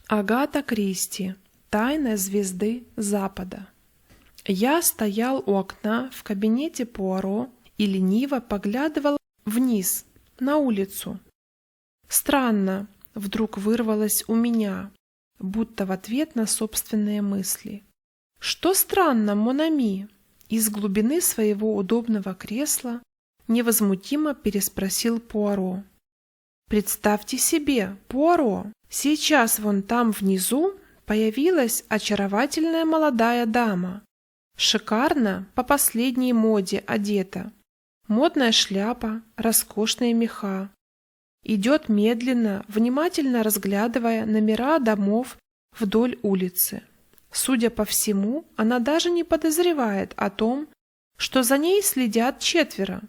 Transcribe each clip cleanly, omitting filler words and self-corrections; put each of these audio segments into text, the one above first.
Агата Кристи. Тайна звезды Запада. Я стоял у окна в кабинете Пуаро и лениво поглядывал вниз, на улицу. Странно, вдруг вырвалось у меня, будто в ответ на собственные мысли. Что странно, мон ами? Из глубины своего удобного кресла невозмутимо переспросил Пуаро. Представьте себе, Пуаро, сейчас вон там внизу появилась очаровательная молодая дама. Шикарно, по последней моде одета. Модная шляпа, роскошные меха. Идет медленно, внимательно разглядывая номера домов вдоль улицы. Судя по всему, она даже не подозревает о том, что за ней следят 4.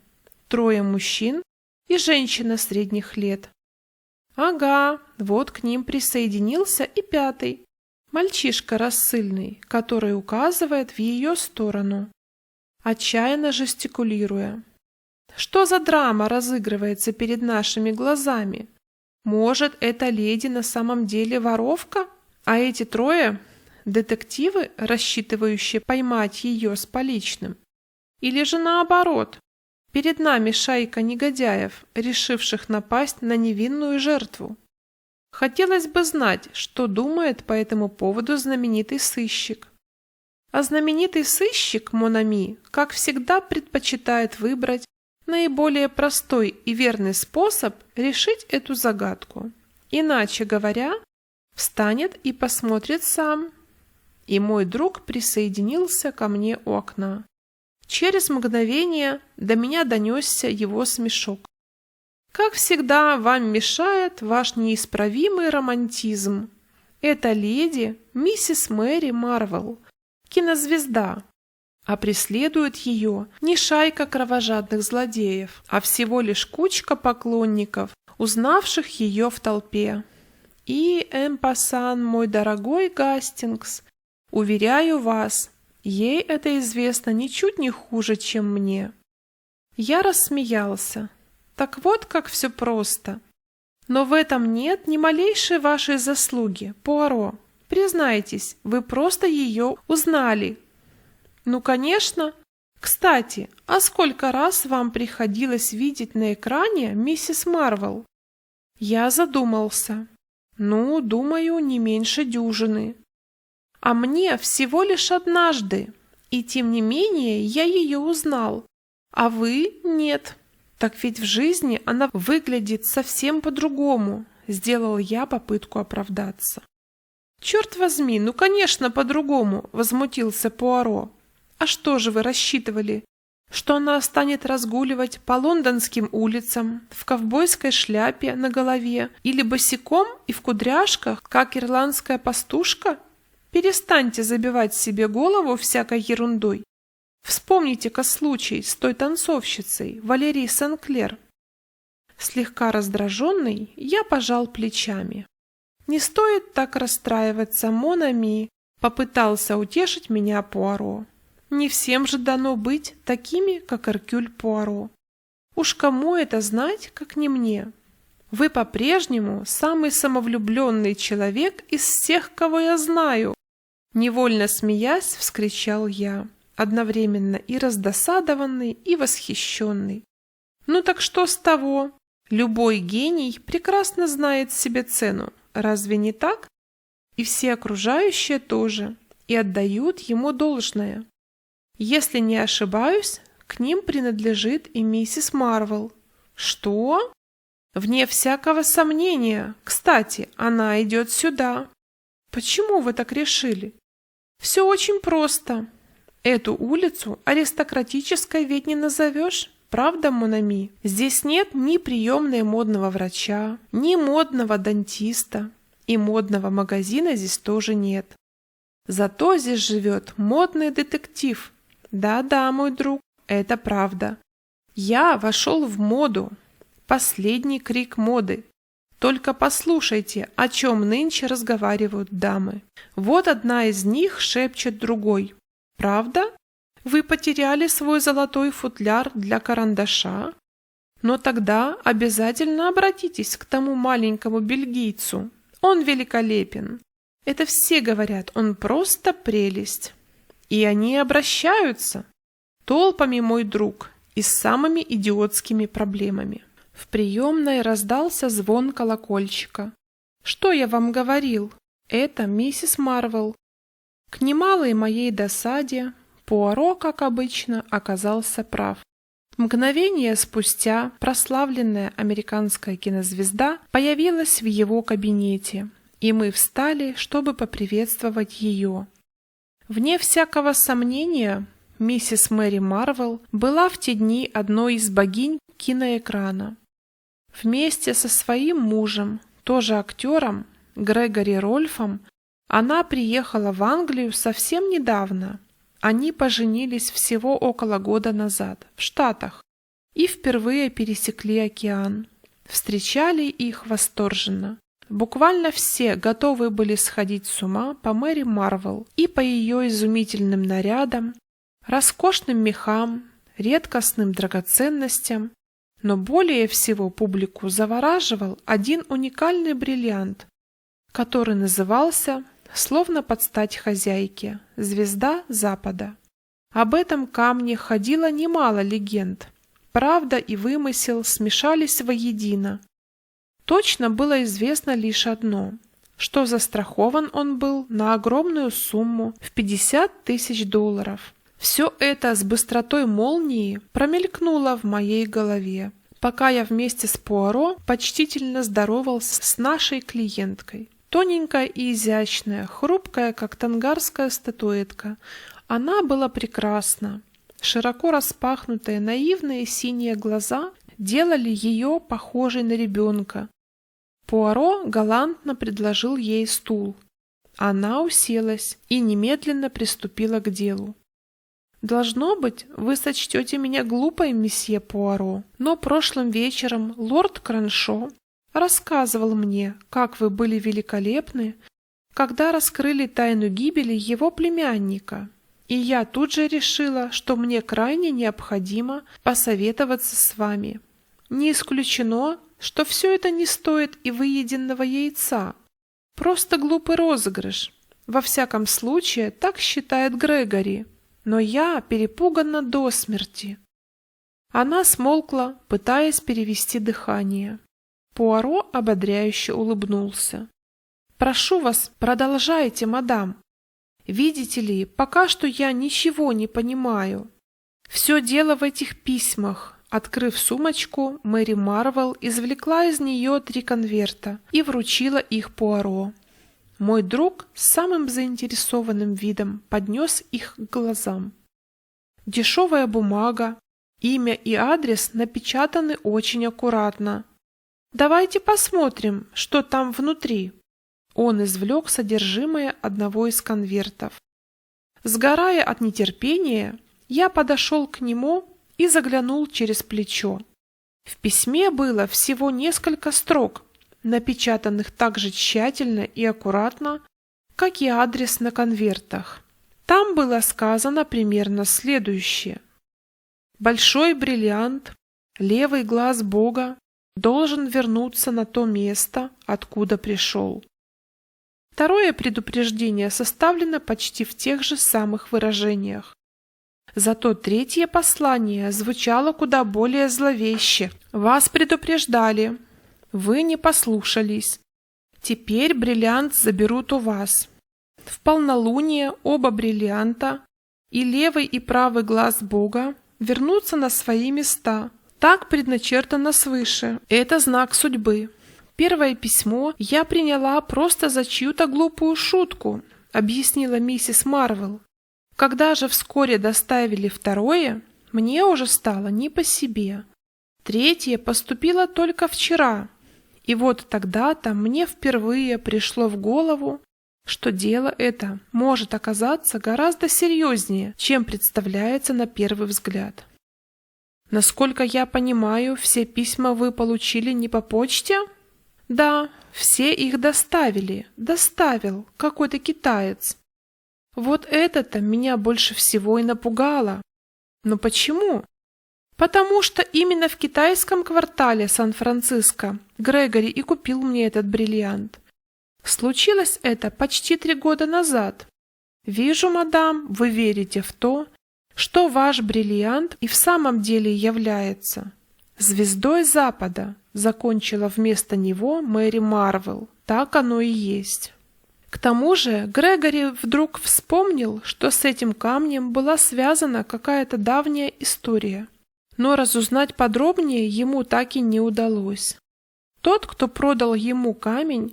3 мужчин и женщина средних лет. Ага, вот к ним присоединился и 5, мальчишка рассыльный, который указывает в ее сторону, отчаянно жестикулируя. Что за драма разыгрывается перед нашими глазами? Может, эта леди на самом деле воровка, а эти 3 – детективы, рассчитывающие поймать ее с поличным? Или же наоборот, перед нами шайка негодяев, решивших напасть на невинную жертву? Хотелось бы знать, что думает по этому поводу знаменитый сыщик. А знаменитый сыщик, мон ами, как всегда предпочитает выбрать наиболее простой и верный способ решить эту загадку. Иначе говоря, встанет и посмотрит сам. И мой друг присоединился ко мне у окна. Через мгновение до меня донесся его смешок. Как всегда, вам мешает ваш неисправимый романтизм. Эта леди – миссис Мэри Марвел, кинозвезда. А преследует ее не шайка кровожадных злодеев, а всего лишь кучка поклонников, узнавших ее в толпе. И, эмпасан, мой дорогой Гастингс, уверяю вас, ей это известно ничуть не хуже, чем мне. Я рассмеялся. Так вот, как все просто. Но в этом нет ни малейшей вашей заслуги, Пуаро. Признайтесь, вы просто ее узнали. Ну, конечно. Кстати, а сколько раз вам приходилось видеть на экране миссис Марвел? Я задумался. Ну, думаю, не меньше дюжины. А мне всего лишь однажды. И тем не менее я ее узнал. А вы нет. Так ведь в жизни она выглядит совсем по-другому. Сделал я попытку оправдаться. Черт возьми, ну конечно по-другому, возмутился Пуаро. А что же вы рассчитывали? Что она станет разгуливать по лондонским улицам в ковбойской шляпе на голове или босиком и в кудряшках, как ирландская пастушка? Перестаньте забивать себе голову всякой ерундой. Вспомните-ка случай с той танцовщицей, Валерий Сен-Клер. Слегка раздраженный, я пожал плечами. Не стоит так расстраиваться, мон ами, попытался утешить меня Пуаро. Не всем же дано быть такими, как Эркюль Пуаро. Уж кому это знать, как не мне? Вы по-прежнему самый самовлюбленный человек из всех, кого я знаю. Невольно смеясь, вскричал я, одновременно и раздосадованный, и восхищенный. Ну так что с того? Любой гений прекрасно знает себе цену, разве не так? И все окружающие тоже, и отдают ему должное. Если не ошибаюсь, к ним принадлежит и миссис Марвел. Что? Вне всякого сомнения. Кстати, она идет сюда. Почему вы так решили? Все очень просто. Эту улицу аристократической ведь не назовешь, правда, мон ами? Здесь нет ни приемной модного врача, ни модного дантиста, и модного магазина здесь тоже нет. Зато здесь живет модный детектив. Да-да, мой друг, это правда. Я вошел в моду. Последний крик моды. Только послушайте, о чем нынче разговаривают дамы. Вот одна из них шепчет другой. Правда? Вы потеряли свой золотой футляр для карандаша? Но тогда обязательно обратитесь к тому маленькому бельгийцу. Он великолепен. Это все говорят, он просто прелесть. И они обращаются толпами, мой друг, и с самыми идиотскими проблемами. В приемной раздался звон колокольчика. Что я вам говорил? Это миссис Марвел. К немалой моей досаде Пуаро, как обычно, оказался прав. Мгновение спустя прославленная американская кинозвезда появилась в его кабинете, и мы встали, чтобы поприветствовать ее. Вне всякого сомнения, миссис Мэри Марвел была в те дни одной из богинь киноэкрана. Вместе со своим мужем, тоже актером, Грегори Рольфом, она приехала в Англию совсем недавно. Они поженились всего около года назад, в Штатах, и впервые пересекли океан. Встречали их восторженно. Буквально все готовы были сходить с ума по Мэри Марвел и по ее изумительным нарядам, роскошным мехам, редкостным драгоценностям, но более всего публику завораживал один уникальный бриллиант, который назывался, словно под стать хозяйке, «Звезда Запада». Об этом камне ходило немало легенд. Правда и вымысел смешались воедино. Точно было известно лишь одно, что застрахован он был на огромную сумму в $50 000. Все это с быстротой молнии промелькнуло в моей голове, пока я вместе с Пуаро почтительно здоровался с нашей клиенткой. Тоненькая и изящная, хрупкая, как тангарская статуэтка, она была прекрасна. Широко распахнутые наивные синие глаза делали ее похожей на ребенка. Пуаро галантно предложил ей стул. Она уселась и немедленно приступила к делу. «Должно быть, вы сочтете меня глупой, месье Пуаро, но прошлым вечером лорд Краншо рассказывал мне, как вы были великолепны, когда раскрыли тайну гибели его племянника, и я тут же решила, что мне крайне необходимо посоветоваться с вами. Не исключено, что все это не стоит и выеденного яйца. Просто глупый розыгрыш. Во всяком случае, так считает Грегори. Но я перепугана до смерти». Она смолкла, пытаясь перевести дыхание. Пуаро ободряюще улыбнулся. «Прошу вас, продолжайте, мадам. Видите ли, пока что я ничего не понимаю. Все дело в этих письмах». Открыв сумочку, Мэри Марвел извлекла из нее 3 конверта и вручила их Пуаро. Мой друг с самым заинтересованным видом поднес их к глазам. Дешевая бумага, имя и адрес напечатаны очень аккуратно. «Давайте посмотрим, что там внутри». Он извлек содержимое одного из конвертов. Сгорая от нетерпения, я подошел к нему и заглянул через плечо. В письме было всего несколько строк, напечатанных так же тщательно и аккуратно, как и адрес на конвертах. Там было сказано примерно следующее. «Большой бриллиант, левый глаз Бога, должен вернуться на то место, откуда пришел». Второе предупреждение составлено почти в тех же самых выражениях. Зато третье послание звучало куда более зловеще. «Вас предупреждали. Вы не послушались. Теперь бриллиант заберут у вас. В полнолуние оба бриллианта, и левый и правый глаз Бога, вернутся на свои места. Так предначертано свыше. Это знак судьбы». Первое письмо я приняла просто за чью-то глупую шутку, объяснила миссис Марвел. Когда же вскоре доставили второе, мне уже стало не по себе. Третье поступило только вчера, и вот тогда-то мне впервые пришло в голову, что дело это может оказаться гораздо серьезнее, чем представляется на первый взгляд. Насколько я понимаю, все письма вы получили не по почте? Да, все их доставили, доставил какой-то китаец. Вот это-то меня больше всего и напугало. Но почему? Потому что именно в китайском квартале Сан-Франциско Грегори и купил мне этот бриллиант. Случилось это почти 3 года назад. Вижу, мадам, вы верите в то, что ваш бриллиант и в самом деле является звездой Запада, закончила вместо него Мэри Марвел. Так оно и есть. К тому же Грегори вдруг вспомнил, что с этим камнем была связана какая-то давняя история, но разузнать подробнее ему так и не удалось. Тот, кто продал ему камень,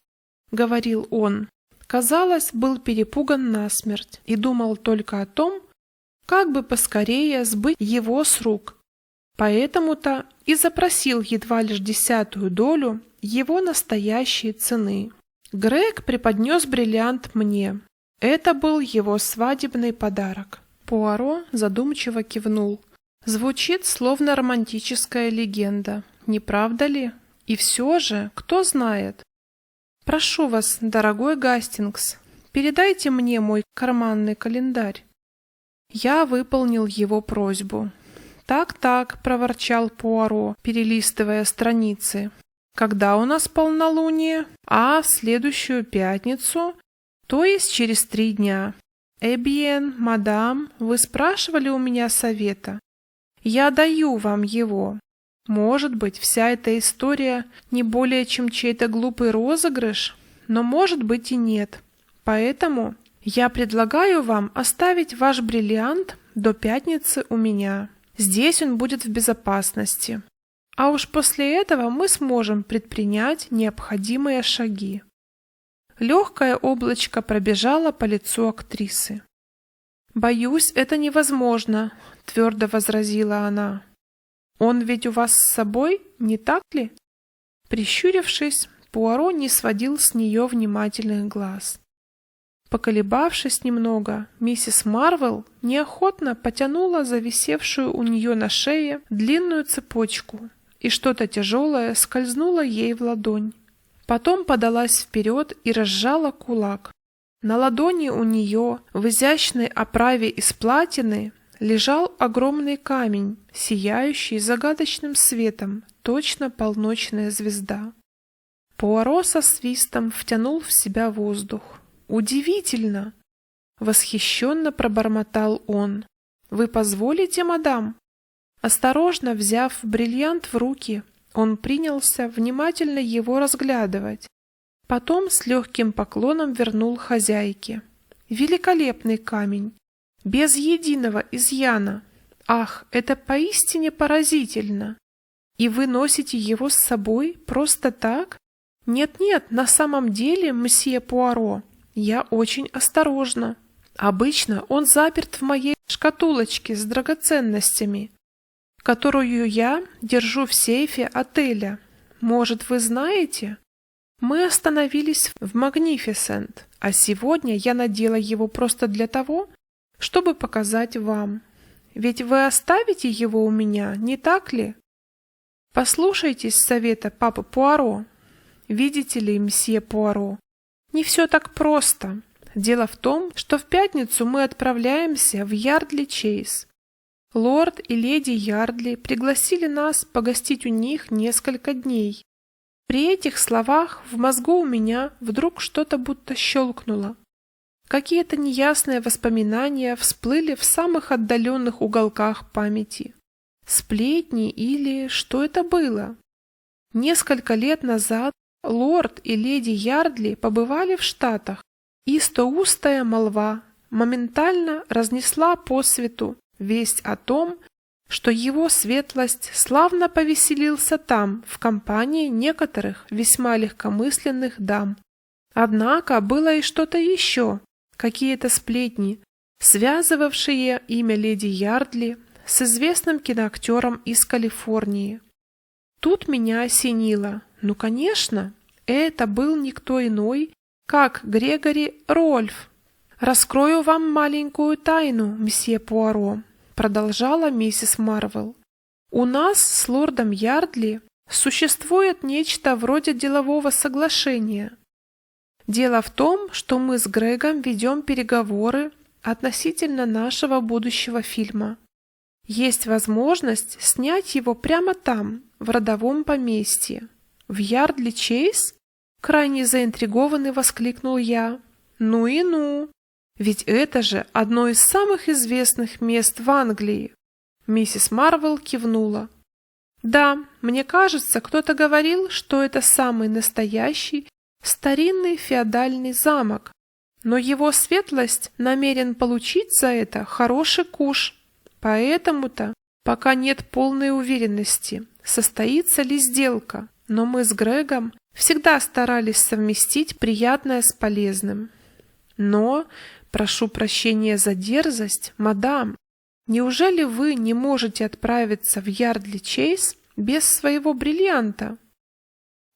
говорил он, казалось, был перепуган насмерть и думал только о том, как бы поскорее сбыть его с рук. Поэтому-то и запросил едва лишь 10-ю долю его настоящей цены. Грег преподнес бриллиант мне. Это был его свадебный подарок. Пуаро задумчиво кивнул. Звучит словно романтическая легенда, не правда ли? И все же, кто знает. Прошу вас, дорогой Гастингс, передайте мне мой карманный календарь. Я выполнил его просьбу. «Так», — проворчал Пуаро, перелистывая страницы. «Когда у нас полнолуние? В следующую пятницу, то есть через 3 дня. Эбьен, мадам, вы спрашивали у меня совета. Я даю вам его. Может быть, вся эта история не более чем чей-то глупый розыгрыш, но может быть и нет. Поэтому я предлагаю вам оставить ваш бриллиант до пятницы у меня. Здесь он будет в безопасности. А уж после этого мы сможем предпринять необходимые шаги». Легкое облачко пробежало по лицу актрисы. «Боюсь, это невозможно», — твердо возразила она. «Он ведь у вас с собой, не так ли?» Прищурившись, Пуаро не сводил с нее внимательных глаз. Поколебавшись немного, миссис Марвел неохотно потянула за висевшую у нее на шее длинную цепочку, и что-то тяжелое скользнуло ей в ладонь. Потом подалась вперед и разжала кулак. На ладони у нее в изящной оправе из платины лежал огромный камень, сияющий загадочным светом, точно полночная звезда. Пуаро со свистом втянул в себя воздух. «Удивительно!» — восхищенно пробормотал он. «Вы позволите, мадам?» Осторожно взяв бриллиант в руки, он принялся внимательно его разглядывать. Потом с легким поклоном вернул хозяйке. «Великолепный камень! Без единого изъяна! Ах, это поистине поразительно! И вы носите его с собой просто так? Нет-нет, на самом деле, мсье Пуаро, я очень осторожна. Обычно он заперт в моей шкатулочке с драгоценностями, которую я держу в сейфе отеля. Может, вы знаете? Мы остановились в Магнифисент, а сегодня я надела его просто для того, чтобы показать вам. Ведь вы оставите его у меня, не так ли? Послушайтесь совета папы Пуаро. Видите ли, мсье Пуаро, не все так просто. Дело в том, что в пятницу мы отправляемся в Ярдли-Чейз. Лорд и леди Ярдли пригласили нас погостить у них несколько дней. При этих словах в мозгу у меня вдруг что-то будто щелкнуло. Какие-то неясные воспоминания всплыли в самых отдаленных уголках памяти. Сплетни или что это было? Несколько лет назад лорд и леди Ярдли побывали в Штатах, и стоустая молва моментально разнесла по свету весть о том, что его светлость славно повеселился там в компании некоторых весьма легкомысленных дам. Однако было и что-то еще, какие-то сплетни, связывавшие имя леди Ярдли с известным киноактером из Калифорнии. Тут меня осенило. Ну, конечно, это был никто иной, как Грегори Рольф. «Раскрою вам маленькую тайну, мсье Пуаро», — продолжала миссис Марвел. «У нас с лордом Ярдли существует нечто вроде делового соглашения. Дело в том, что мы с Грегом ведем переговоры относительно нашего будущего фильма. Есть возможность снять его прямо там, в родовом поместье. В Ярдли-Чейз? Крайне заинтригованный воскликнул я. Ну и ну! Ведь это же одно из самых известных мест в Англии. Миссис Марвел кивнула. Да, мне кажется, кто-то говорил, что это самый настоящий старинный феодальный замок. Но его светлость намерен получить за это хороший куш. Поэтому-то пока нет полной уверенности, состоится ли сделка. Но мы с Грегом всегда старались совместить приятное с полезным. Но, прошу прощения за дерзость, мадам, неужели вы не можете отправиться в Ярдли-Чейз без своего бриллианта?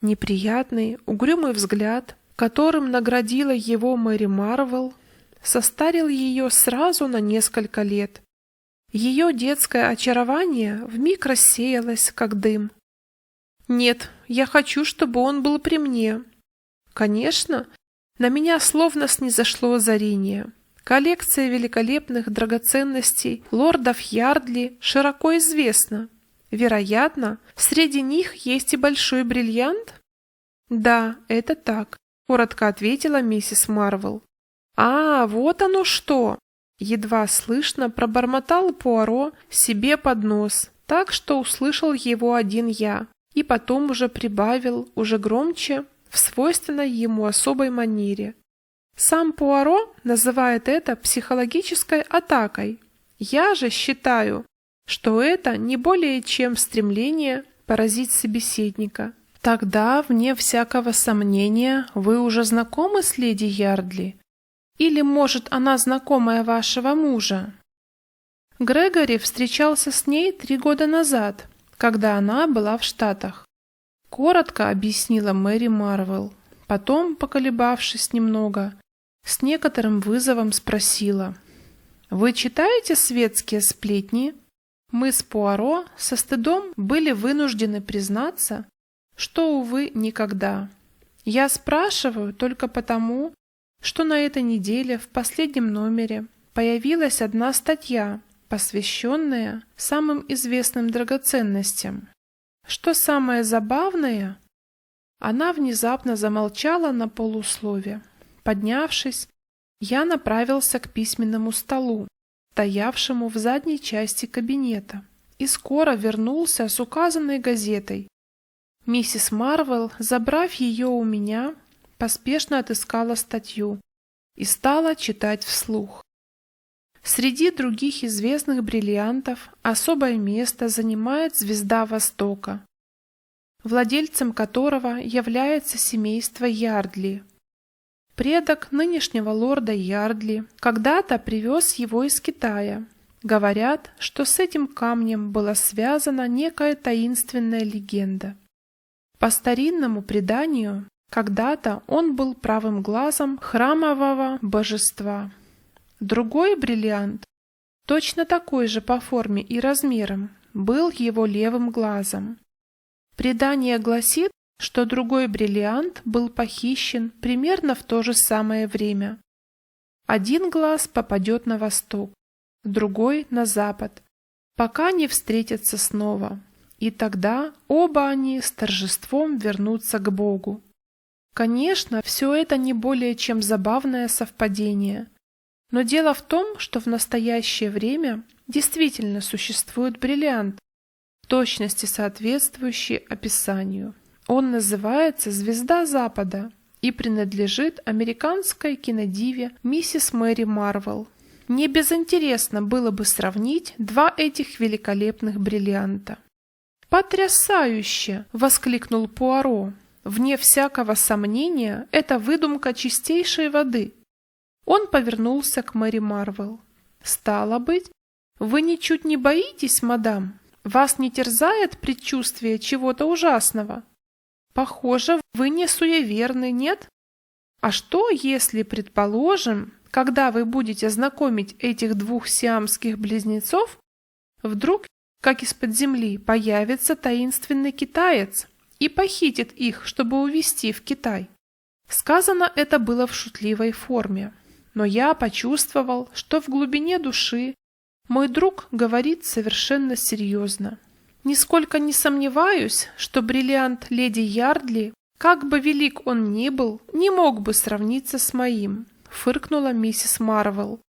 Неприятный, угрюмый взгляд, которым наградила его Мэри Марвел, состарил ее сразу на несколько лет. Ее детское очарование вмиг рассеялось, как дым. Нет, я хочу, чтобы он был при мне. Конечно, на меня словно снизошло озарение. Коллекция великолепных драгоценностей лордов Ярдли широко известна. Вероятно, среди них есть и большой бриллиант? Да, это так, коротко ответила миссис Марвел. А, вот оно что! Едва слышно пробормотал Пуаро себе под нос, так что услышал его один я, и потом уже прибавил, уже громче, в свойственной ему особой манере. Сам Пуаро называет это психологической атакой. Я же считаю, что это не более чем стремление поразить собеседника. Тогда, вне всякого сомнения, вы уже знакомы с леди Ярдли? Или, может, она знакомая вашего мужа? Грегори встречался с ней 3 года назад, когда она была в Штатах. Коротко объяснила Мэри Марвел. Потом, поколебавшись немного, с некоторым вызовом спросила. «Вы читаете светские сплетни?» Мы с Пуаро со стыдом были вынуждены признаться, что, увы, никогда. Я спрашиваю только потому, что на этой неделе в последнем номере появилась одна статья, посвященная самым известным драгоценностям. Что самое забавное, она внезапно замолчала на полуслове. Поднявшись, я направился к письменному столу, стоявшему в задней части кабинета, и скоро вернулся с указанной газетой. Миссис Марвел, забрав ее у меня, поспешно отыскала статью и стала читать вслух. Среди других известных бриллиантов особое место занимает звезда Востока, владельцем которого является семейство Ярдли. Предок нынешнего лорда Ярдли когда-то привез его из Китая. Говорят, что с этим камнем была связана некая таинственная легенда. По старинному преданию, когда-то он был правым глазом храмового божества. Другой бриллиант, точно такой же по форме и размерам, был его левым глазом. Предание гласит, что другой бриллиант был похищен примерно в то же самое время. Один глаз попадет на восток, другой — на запад, пока не встретятся снова, и тогда оба они с торжеством вернутся к Богу. Конечно, все это не более чем забавное совпадение, но дело в том, что в настоящее время действительно существует бриллиант, в точности соответствующий описанию. Он называется «Звезда Запада» и принадлежит американской кинодиве миссис Мэри Марвел. Не безинтересно было бы сравнить два этих великолепных бриллианта. «Потрясающе!» — воскликнул Пуаро. «Вне всякого сомнения, это выдумка чистейшей воды». Он повернулся к Мэри Марвел. «Стало быть, вы ничуть не боитесь, мадам? Вас не терзает предчувствие чего-то ужасного? Похоже, вы не суеверны, нет? А что, если, предположим, когда вы будете знакомить этих двух сиамских близнецов, вдруг, как из-под земли, появится таинственный китаец и похитит их, чтобы увезти в Китай?» Сказано это было в шутливой форме, но я почувствовал, что в глубине души мой друг говорит совершенно серьезно. Нисколько не сомневаюсь, что бриллиант леди Ярдли «Как бы велик он ни был, не мог бы сравниться с моим», — фыркнула миссис Марвел.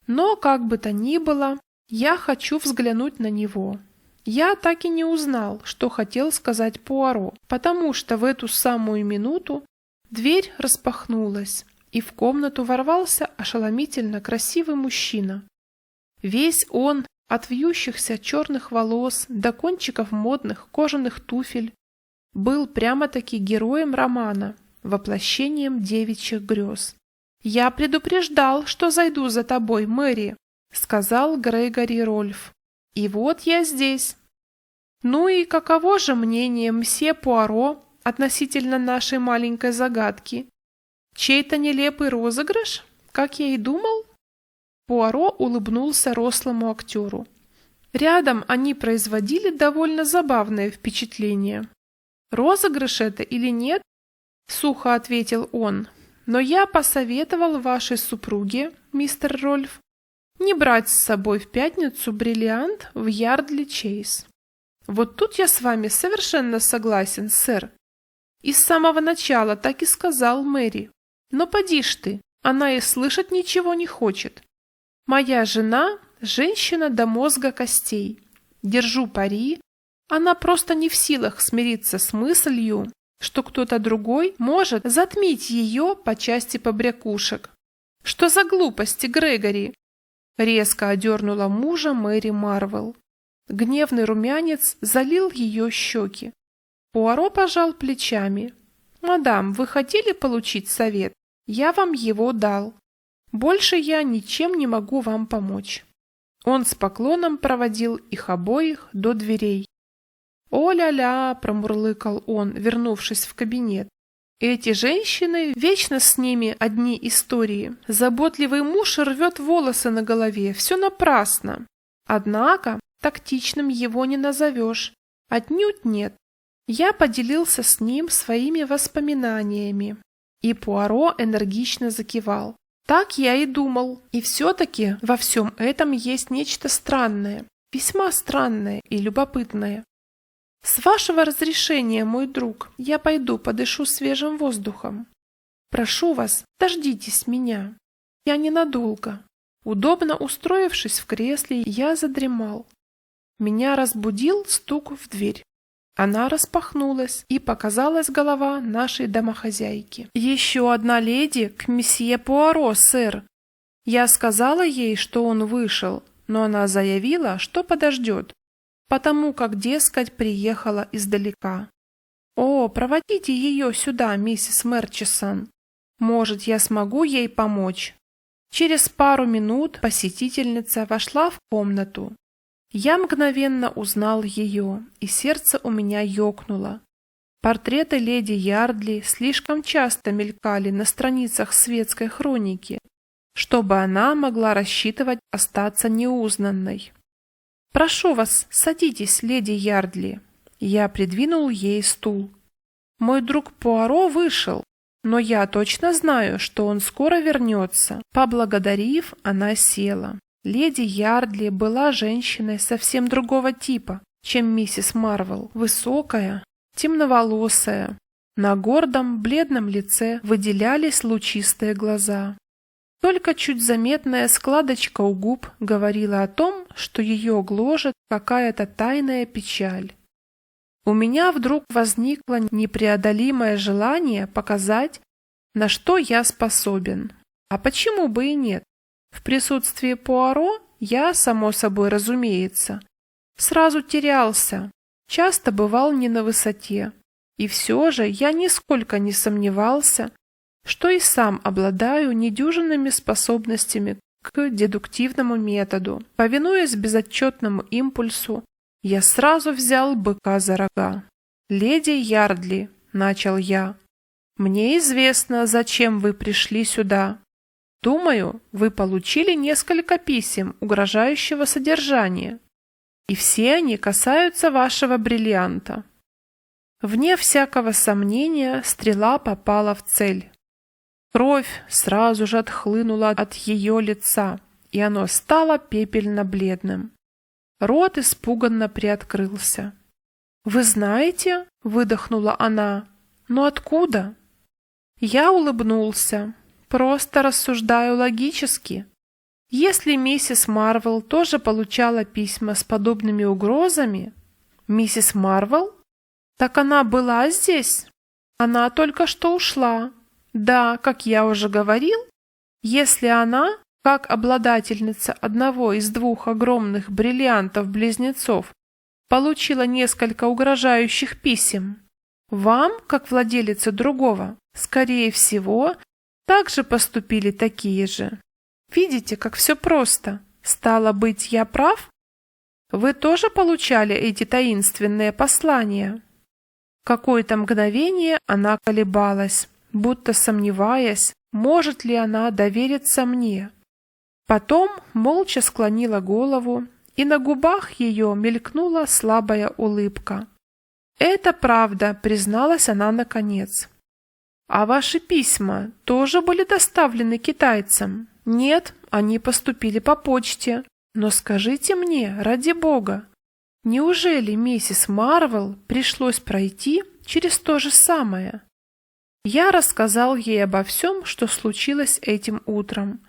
«Но, как бы то ни было, я хочу взглянуть на него». Я так и не узнал, что хотел сказать Пуаро, потому что в эту самую минуту дверь распахнулась, и в комнату ворвался ошеломительно красивый мужчина. Весь он, от вьющихся черных волос до кончиков модных кожаных туфель, был прямо-таки героем романа, воплощением девичьих грез. «Я предупреждал, что зайду за тобой, Мэри», — сказал Грегори Рольф. «И вот я здесь». «Ну и каково же мнение мсье Пуаро относительно нашей маленькой загадки? Чей-то нелепый розыгрыш, как я и думал?» Пуаро улыбнулся рослому актеру. Рядом они производили довольно забавное впечатление. «Розыгрыш это или нет?» — сухо ответил он. «Но я посоветовал вашей супруге, мистер Рольф, не брать с собой в пятницу бриллиант в Ярдли-Чейз». «Вот тут я с вами совершенно согласен, сэр. И с самого начала так и сказал Мэри. Но поди ж ты, она и слышать ничего не хочет. Моя жена – женщина до мозга костей. Держу пари, она просто не в силах смириться с мыслью, что кто-то другой может затмить ее по части побрякушек. Что за глупости, Грегори?» Резко одернула мужа Мэри Марвел. Гневный румянец залил ее щеки. Пуаро пожал плечами. «Мадам, вы хотели получить совет? Я вам его дал. Больше я ничем не могу вам помочь». Он с поклоном проводил их обоих до дверей. «О-ля-ля!» – промурлыкал он, вернувшись в кабинет. «Эти женщины, вечно с ними одни истории. Заботливый муж рвет волосы на голове, все напрасно. Однако тактичным его не назовешь. Отнюдь нет. Я поделился с ним своими воспоминаниями». И Пуаро энергично закивал. «Так я и думал. И все-таки во всем этом есть нечто странное, весьма странное и любопытное. С вашего разрешения, мой друг, я пойду подышу свежим воздухом. Прошу вас, дождитесь меня. Я ненадолго». Удобно устроившись в кресле, я задремал. Меня разбудил стук в дверь. Она распахнулась, и показалась голова нашей домохозяйки. «Еще одна леди к месье Пуаро, сэр». Я сказала ей, что он вышел, но она заявила, что подождет, потому как, дескать, приехала издалека. «О, проводите ее сюда, миссис Мерчисон. Может, я смогу ей помочь?» Через пару минут посетительница вошла в комнату. Я мгновенно узнал ее, и сердце у меня ёкнуло. Портреты леди Ярдли слишком часто мелькали на страницах светской хроники, чтобы она могла рассчитывать остаться неузнанной. «Прошу вас, садитесь, леди Ярдли». Я придвинул ей стул. «Мой друг Пуаро вышел, но я точно знаю, что он скоро вернется». Поблагодарив, она села. Леди Ярдли была женщиной совсем другого типа, чем миссис Марвел. Высокая, темноволосая. На гордом, бледном лице выделялись лучистые глаза. Только чуть заметная складочка у губ говорила о том, что ее гложет какая-то тайная печаль. У меня вдруг возникло непреодолимое желание показать, на что я способен. А почему бы и нет? В присутствии Пуаро я, само собой разумеется, сразу терялся, часто бывал не на высоте. И все же я нисколько не сомневался, что и сам обладаю недюжинными способностями к дедуктивному методу. Повинуясь безотчетному импульсу, я сразу взял быка за рога. «Леди Ярдли», — начал я, — «мне известно, зачем вы пришли сюда. Думаю, вы получили несколько писем угрожающего содержания, и все они касаются вашего бриллианта». Вне всякого сомнения, стрела попала в цель. Кровь сразу же отхлынула от ее лица, и оно стало пепельно-бледным. Рот испуганно приоткрылся. «Вы знаете, — выдохнула она, — Но откуда? Я улыбнулся. Просто рассуждаю логически. Если миссис Марвел тоже получала письма с подобными угрозами... Миссис Марвел? Так она была здесь? Она только что ушла. Да, как я уже говорил, если она, как обладательница одного из двух огромных бриллиантов-близнецов, получила несколько угрожающих писем, вам, как владелице другого, скорее всего, также поступили такие же. Видите, как все просто. Стало быть, я прав? Вы тоже получали эти таинственные послания? Какое-то мгновение она колебалась, будто сомневаясь, может ли она довериться мне. Потом молча склонила голову, и на губах ее мелькнула слабая улыбка. «Это правда», — призналась она наконец. «А ваши письма тоже были доставлены китайцам?» «Нет, они поступили по почте. Но скажите мне, ради бога, неужели миссис Марвел пришлось пройти через то же самое?» Я рассказал ей обо всем, что случилось этим утром.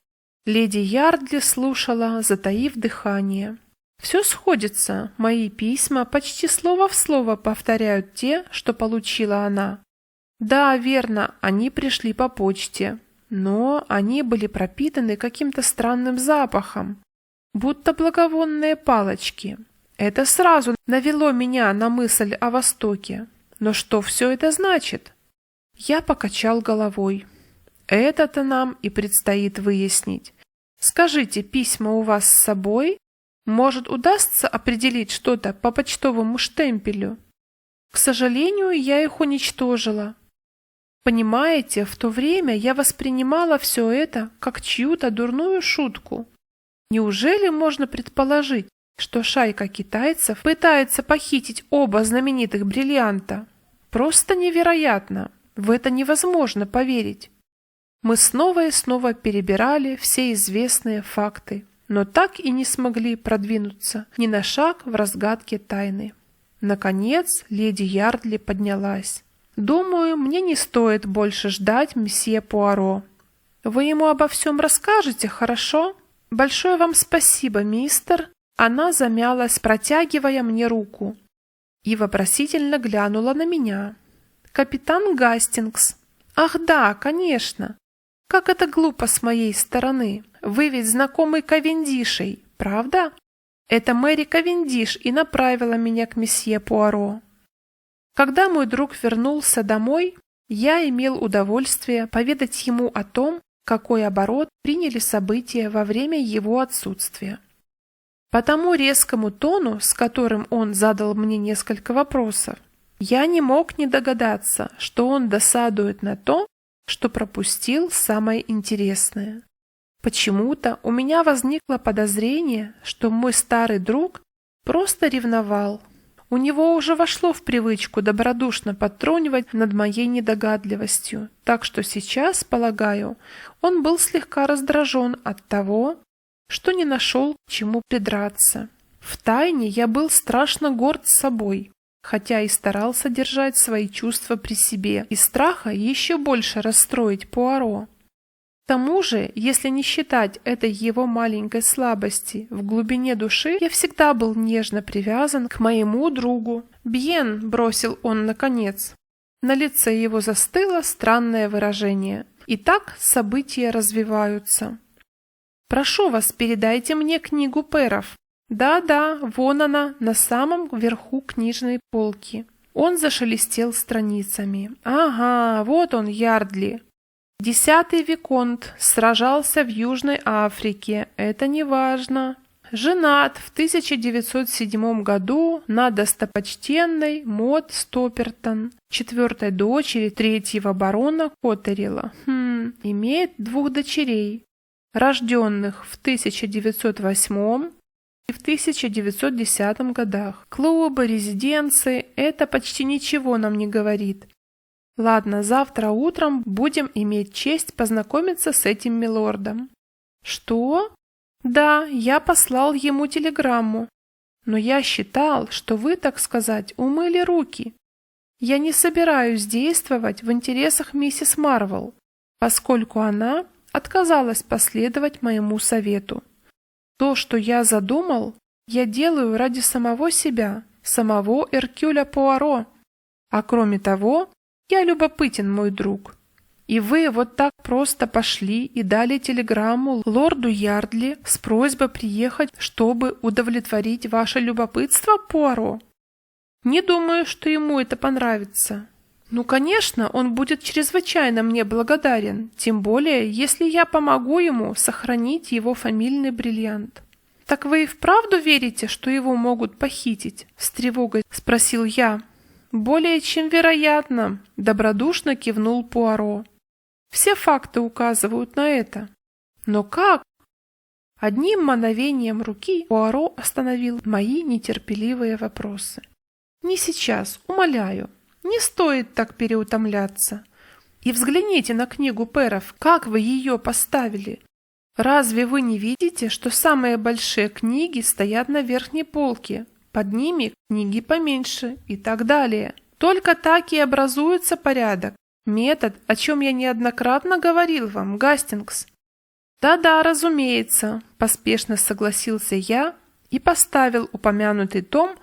Леди Ярдли слушала, затаив дыхание. Все сходится, мои письма почти слово в слово повторяют те, что получила она. Да, верно, они пришли по почте, но они были пропитаны каким-то странным запахом, будто благовонные палочки. Это сразу навело меня на мысль о Востоке. Но что все это значит? Я покачал головой. Это-то нам и предстоит выяснить. Скажите, письма у вас с собой? Может, удастся определить что-то по почтовому штемпелю? К сожалению, я их уничтожила. Понимаете, в то время я воспринимала все это как чью-то дурную шутку. Неужели можно предположить, что шайка китайцев пытается похитить оба знаменитых бриллианта? Просто невероятно. В это невозможно поверить. Мы снова и снова перебирали все известные факты, но так и не смогли продвинуться ни на шаг в разгадке тайны. Наконец, леди Ярдли поднялась. «Думаю, мне не стоит больше ждать месье Пуаро. Вы ему обо всем расскажете, хорошо? Большое вам спасибо, мистер». Она замялась, протягивая мне руку, и вопросительно глянула на меня. «Капитан Гастингс. Ах да, конечно. Как это глупо с моей стороны. Вы ведь знакомый Кавендишей, правда? Это Мэри Кавендиш и направила меня к месье Пуаро». Когда мой друг вернулся домой, я имел удовольствие поведать ему о том, какой оборот приняли события во время его отсутствия. По тому резкому тону, с которым он задал мне несколько вопросов, я не мог не догадаться, что он досадует на то, что пропустил самое интересное. Почему-то у меня возникло подозрение, что мой старый друг просто ревновал. У него уже вошло в привычку добродушно подтрунивать над моей недогадливостью, так что сейчас, полагаю, он был слегка раздражен от того, что не нашел к чему придраться. Втайне я был страшно горд собой, хотя и старался держать свои чувства при себе из страха еще больше расстроить Пуаро. К тому же, если не считать этой его маленькой слабости, в глубине души я всегда был нежно привязан к моему другу. «Бьен», — бросил он наконец. На лице его застыло странное выражение. И так события развиваются. «Прошу вас, передайте мне книгу Пэров». «Да-да, вон она, на самом верху книжной полки». Он зашелестел страницами. «Ага, вот он, Ярдли. 10-й виконт, сражался в Южной Африке, это не важно. Женат в 1907 году на достопочтенной Мод Стоппертон, 4-й дочери 3-го барона Коттерилла. Имеет 2 дочерей, рожденных в 1908 и в 1910 годах. Клубы, резиденции – это почти ничего нам не говорит. Ладно, завтра утром будем иметь честь познакомиться с этим милордом». «Что?» «Да, я послал ему телеграмму. Но я считал, что вы, так сказать, умыли руки. Я не собираюсь действовать в интересах миссис Марвел, поскольку она отказалась последовать моему совету. То, что я задумал, я делаю ради самого себя, самого Эркюля Пуаро. А кроме того, я любопытен, мой друг. И вы вот так просто пошли и дали телеграмму лорду Ярдли с просьбой приехать, чтобы удовлетворить ваше любопытство, Пуаро? Не думаю, что ему это понравится. Ну, конечно, он будет чрезвычайно мне благодарен, тем более, если я помогу ему сохранить его фамильный бриллиант. Так вы и вправду верите, что его могут похитить? С тревогой спросил я. Более чем вероятно, добродушно кивнул Пуаро. Все факты указывают на это. Но как? Одним мановением руки Пуаро остановил мои нетерпеливые вопросы. Не сейчас, умоляю, не стоит так переутомляться. И взгляните на книгу Перов, как вы ее поставили. Разве вы не видите, что самые большие книги стоят на верхней полке, под ними книги поменьше и так далее? Только так и образуется порядок. Метод, о чем я неоднократно говорил вам, Гастингс. Да-да, разумеется, поспешно согласился я и поставил упомянутый том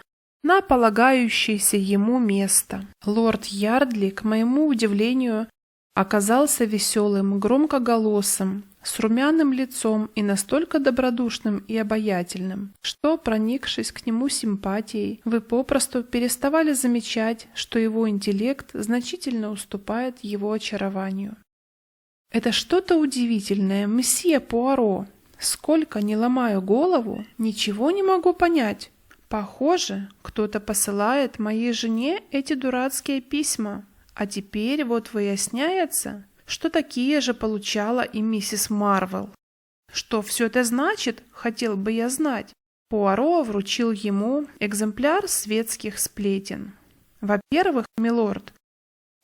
на полагающееся ему место. Лорд Ярдли, к моему удивлению, оказался веселым, громкоголосым, с румяным лицом и настолько добродушным и обаятельным, что, проникшись к нему симпатией, вы попросту переставали замечать, что его интеллект значительно уступает его очарованию. «Это что-то удивительное, месье Пуаро. Сколько ни ломаю голову, ничего не могу понять. Похоже, кто-то посылает моей жене эти дурацкие письма, а теперь вот выясняется, что такие же получала и миссис Марвел. Что все это значит, хотел бы я знать». Пуаро вручил ему экземпляр светских сплетен. «Во-первых, милорд,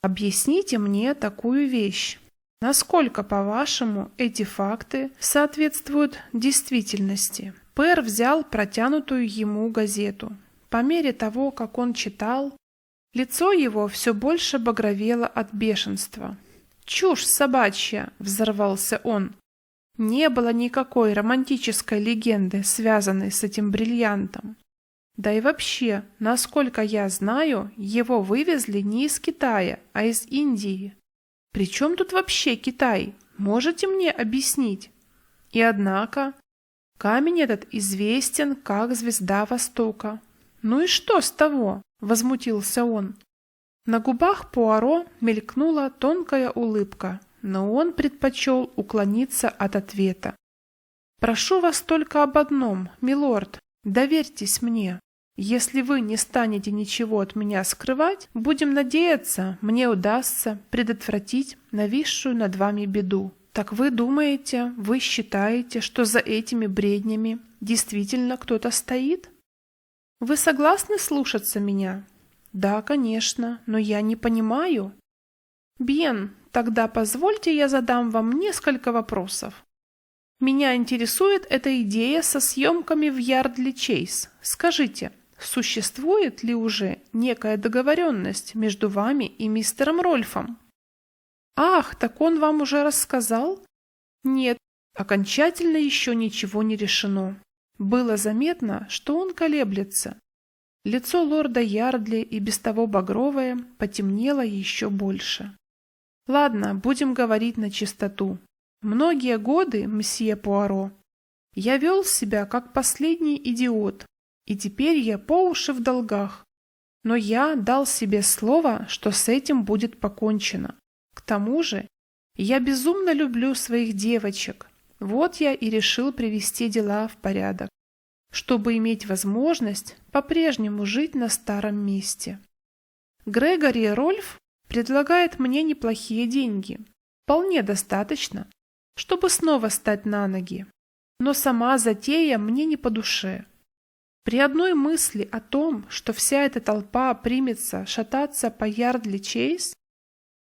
объясните мне такую вещь. Насколько, по-вашему, эти факты соответствуют действительности?» Пэр взял протянутую ему газету. По мере того, как он читал, лицо его все больше багровело от бешенства. «Чушь собачья!» — взорвался он. «Не было никакой романтической легенды, связанной с этим бриллиантом. Да и вообще, насколько я знаю, его вывезли не из Китая, а из Индии. При чем тут вообще Китай? Можете мне объяснить? И однако, камень этот известен как звезда Востока. Ну и что с того?» — возмутился он. На губах Пуаро мелькнула тонкая улыбка, но он предпочел уклониться от ответа. «Прошу вас только об одном, милорд, доверьтесь мне. Если вы не станете ничего от меня скрывать, будем надеяться, мне удастся предотвратить нависшую над вами беду». «Так вы думаете, вы считаете, что за этими бреднями действительно кто-то стоит? Вы согласны слушаться меня?» «Да, конечно, но я не понимаю». «Бьен, тогда позвольте я задам вам несколько вопросов. Меня интересует эта идея со съемками в Ярдли Чейз. Скажите, существует ли уже некая договоренность между вами и мистером Рольфом?» «Ах, так он вам уже рассказал?» «Нет, окончательно еще ничего не решено. Было заметно, что он колеблется». Лицо лорда Ярдли, и без того багровое, потемнело еще больше. «Ладно, будем говорить на чистоту. Многие годы, мсье Пуаро, я вел себя как последний идиот, и теперь я по уши в долгах. Но я дал себе слово, что с этим будет покончено. К тому же, я безумно люблю своих девочек. Вот я и решил привести дела в порядок, чтобы иметь возможность по-прежнему жить на старом месте. Грегори Рольф предлагает мне неплохие деньги. Вполне достаточно, чтобы снова стать на ноги. Но сама затея мне не по душе. При одной мысли о том, что вся эта толпа примется шататься по Ярдли Чейз,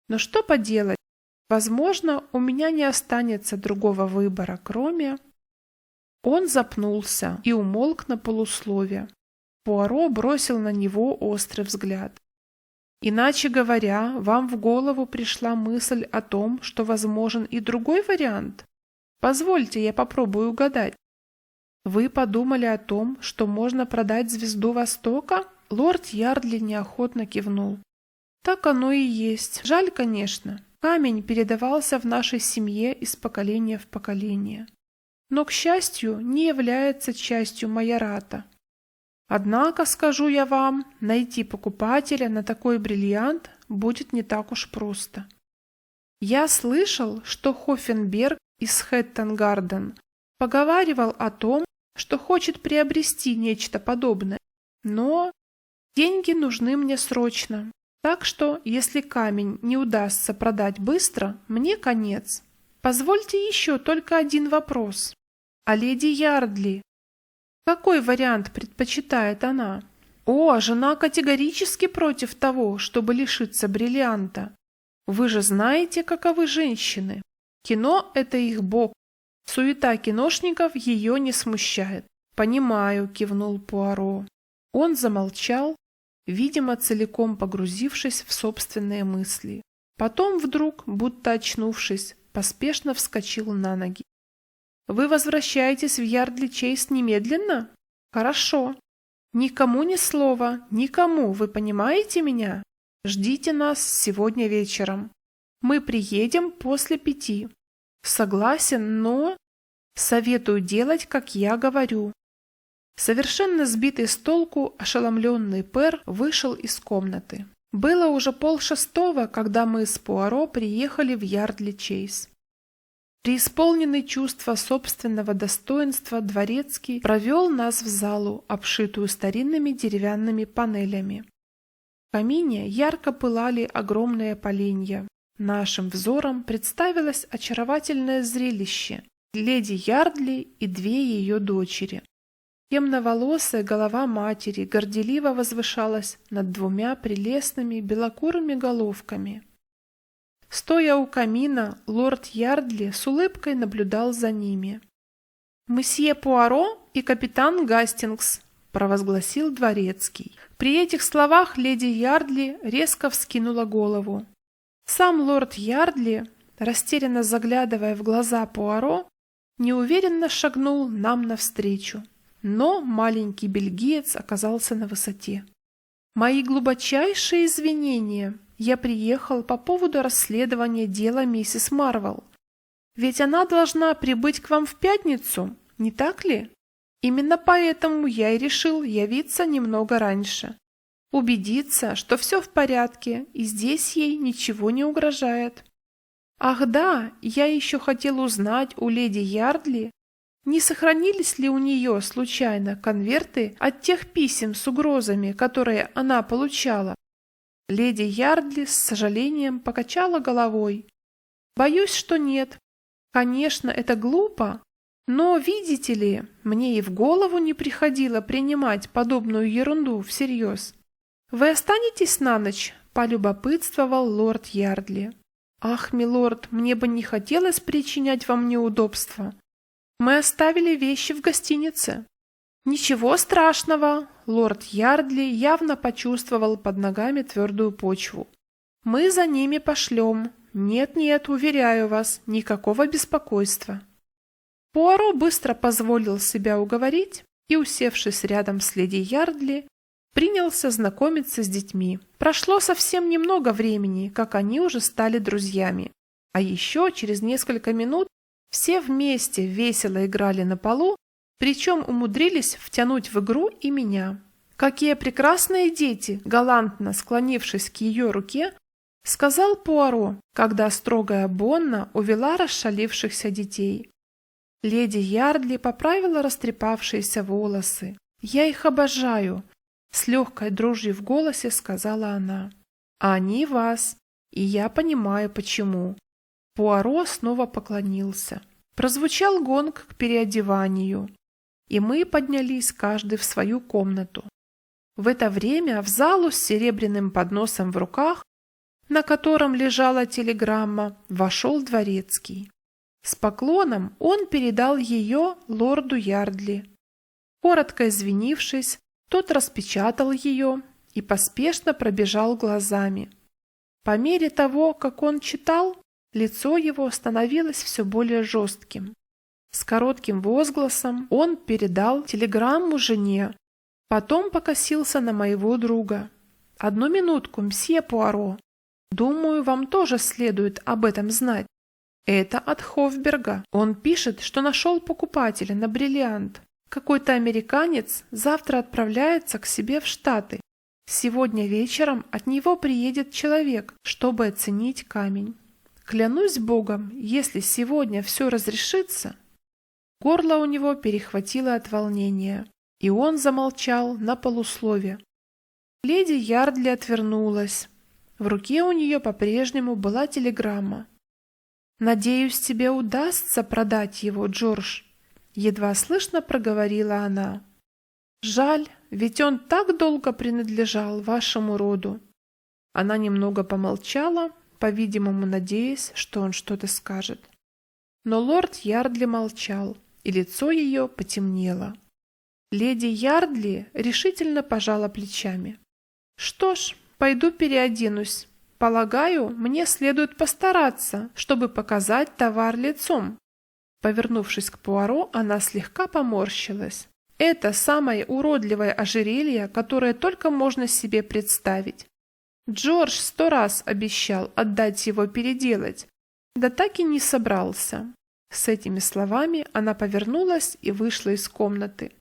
но что поделать, возможно, у меня не останется другого выбора, кроме... Он запнулся и умолк на полуслове. Пуаро бросил на него острый взгляд. Иначе говоря, вам в голову пришла мысль о том, что возможен и другой вариант? Позвольте, я попробую угадать. Вы подумали о том, что можно продать звезду Востока? Лорд Ярдли неохотно кивнул. Так оно и есть. Жаль, конечно. Камень передавался в нашей семье из поколения в поколение. Но, к счастью, не является частью майората. Однако, скажу я вам, найти покупателя на такой бриллиант будет не так уж просто. Я слышал, что Хофенберг из Хэттон-Гарден поговаривал о том, что хочет приобрести нечто подобное, но деньги нужны мне срочно, так что, если камень не удастся продать быстро, мне конец. Позвольте еще только один вопрос. А леди Ярдли? Какой вариант предпочитает она? О, жена категорически против того, чтобы лишиться бриллианта. Вы же знаете, каковы женщины. Кино – это их бог. Суета киношников ее не смущает. «Понимаю», – кивнул Пуаро. Он замолчал, видимо, целиком погрузившись в собственные мысли. Потом вдруг, будто очнувшись, поспешно вскочил на ноги. «Вы возвращаетесь в Ярдли-Чейз немедленно? Хорошо. Никому ни слова, никому, вы понимаете меня? Ждите нас сегодня вечером. Мы приедем после 5. Согласен, но... Советую делать, как я говорю». Совершенно сбитый с толку, ошеломленный Пэр вышел из комнаты. Было уже 5:30, когда мы с Пуаро приехали в Ярдли-Чейз. Преисполненный чувства собственного достоинства, дворецкий провел нас в залу, обшитую старинными деревянными панелями. В камине ярко пылали огромные поленья. Нашим взором представилось очаровательное зрелище – леди Ярдли и 2 ее дочери. Темноволосая голова матери горделиво возвышалась над 2 прелестными белокурыми головками. Стоя у камина, лорд Ярдли с улыбкой наблюдал за ними. «Мсье Пуаро и капитан Гастингс», – провозгласил дворецкий. При этих словах леди Ярдли резко вскинула голову. Сам лорд Ярдли, растерянно заглядывая в глаза Пуаро, неуверенно шагнул нам навстречу. Но маленький бельгиец оказался на высоте. «Мои глубочайшие извинения. Я приехал по поводу расследования дела миссис Марвел. Ведь она должна прибыть к вам в пятницу, не так ли? Именно поэтому я и решил явиться немного раньше. Убедиться, что все в порядке, и здесь ей ничего не угрожает. Ах да, я еще хотел узнать у леди Ярдли, не сохранились ли у нее случайно конверты от тех писем с угрозами, которые она получала. Леди Ярдли с сожалением покачала головой. Боюсь, что нет. Конечно, это глупо, но, видите ли, мне и в голову не приходило принимать подобную ерунду всерьез. Вы останетесь на ночь? Полюбопытствовал лорд Ярдли. Ах, милорд, мне бы не хотелось причинять вам неудобства. Мы оставили вещи в гостинице. Ничего страшного. Лорд Ярдли явно почувствовал под ногами твердую почву. Мы за ними пошлем. Нет-нет, уверяю вас, никакого беспокойства. Пуаро быстро позволил себя уговорить и, усевшись рядом с леди Ярдли, принялся знакомиться с детьми. Прошло совсем немного времени, как они уже стали друзьями. А еще через несколько минут все вместе весело играли на полу, причем умудрились втянуть в игру и меня. «Какие прекрасные дети!» – галантно склонившись к ее руке, сказал Пуаро, когда строгая Бонна увела расшалившихся детей. Леди Ярдли поправила растрепавшиеся волосы. «Я их обожаю!» – с легкой дрожью в голосе сказала она. «А они вас, и я понимаю, почему». Пуаро снова поклонился. Прозвучал гонг к переодеванию, и мы поднялись каждый в свою комнату. В это время в залу с серебряным подносом в руках, на котором лежала телеграмма, вошел дворецкий. С поклоном он передал ее лорду Ярдли. Коротко извинившись, тот распечатал ее и поспешно пробежал глазами. По мере того, как он читал, лицо его становилось все более жестким. С коротким возгласом он передал телеграмму жене, потом покосился на моего друга. «Одну минутку, мсье Пуаро. Думаю, вам тоже следует об этом знать. Это от Хофберга. Он пишет, что нашел покупателя на бриллиант. Какой-то американец завтра отправляется к себе в Штаты. Сегодня вечером от него приедет человек, чтобы оценить камень. Клянусь Богом, если сегодня все разрешится...» Горло у него перехватило от волнения, и он замолчал на полуслове. Леди Ярдли отвернулась. В руке у нее по-прежнему была телеграмма. «Надеюсь, тебе удастся продать его, Джордж», — едва слышно проговорила она. «Жаль, ведь он так долго принадлежал вашему роду». Она немного помолчала, по-видимому, надеясь, что он что-то скажет. Но лорд Ярдли молчал, и лицо ее потемнело. Леди Ярдли решительно пожала плечами. «Что ж, пойду переоденусь. Полагаю, мне следует постараться, чтобы показать товар лицом». Повернувшись к Пуаро, она слегка поморщилась. «Это самое уродливое ожерелье, которое только можно себе представить. Джордж 100 раз обещал отдать его переделать, да так и не собрался». С этими словами она повернулась и вышла из комнаты.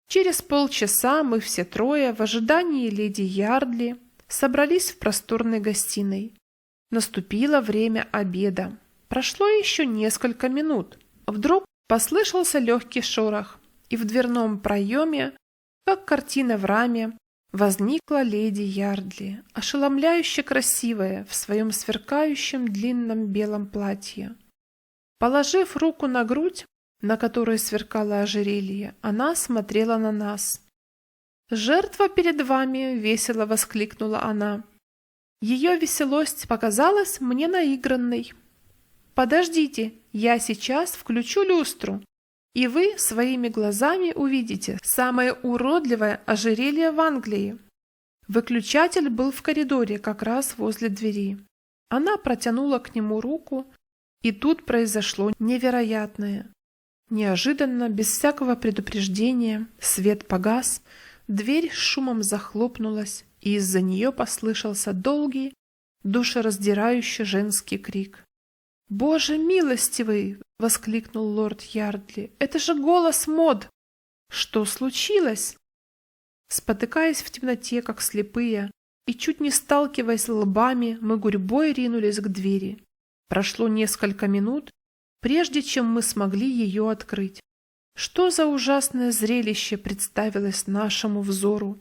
Через полчаса мы все трое в ожидании леди Ярдли собрались в просторной гостиной. Наступило время обеда. Прошло еще несколько минут. Вдруг послышался легкий шорох, и в дверном проеме, как картина в раме, возникла леди Ярдли, ошеломляюще красивая в своем сверкающем длинном белом платье. Положив руку на грудь, на которой сверкало ожерелье, она смотрела на нас. «Жертва перед вами!» — весело воскликнула она. Ее веселость показалась мне наигранной. «Подождите, я сейчас включу люстру, и вы своими глазами увидите самое уродливое ожерелье в Англии». Выключатель был в коридоре, как раз возле двери. Она протянула к нему руку, и тут произошло невероятное. Неожиданно, без всякого предупреждения, свет погас, дверь с шумом захлопнулась, и из-за нее послышался долгий, душераздирающий женский крик. «Боже милостивый!» — воскликнул лорд Ярдли. «Это же голос Мод! Что случилось?» Спотыкаясь в темноте, как слепые, и чуть не сталкиваясь лбами, мы гурьбой ринулись к двери. Прошло несколько минут, прежде чем мы смогли ее открыть. Что за ужасное зрелище представилось нашему взору!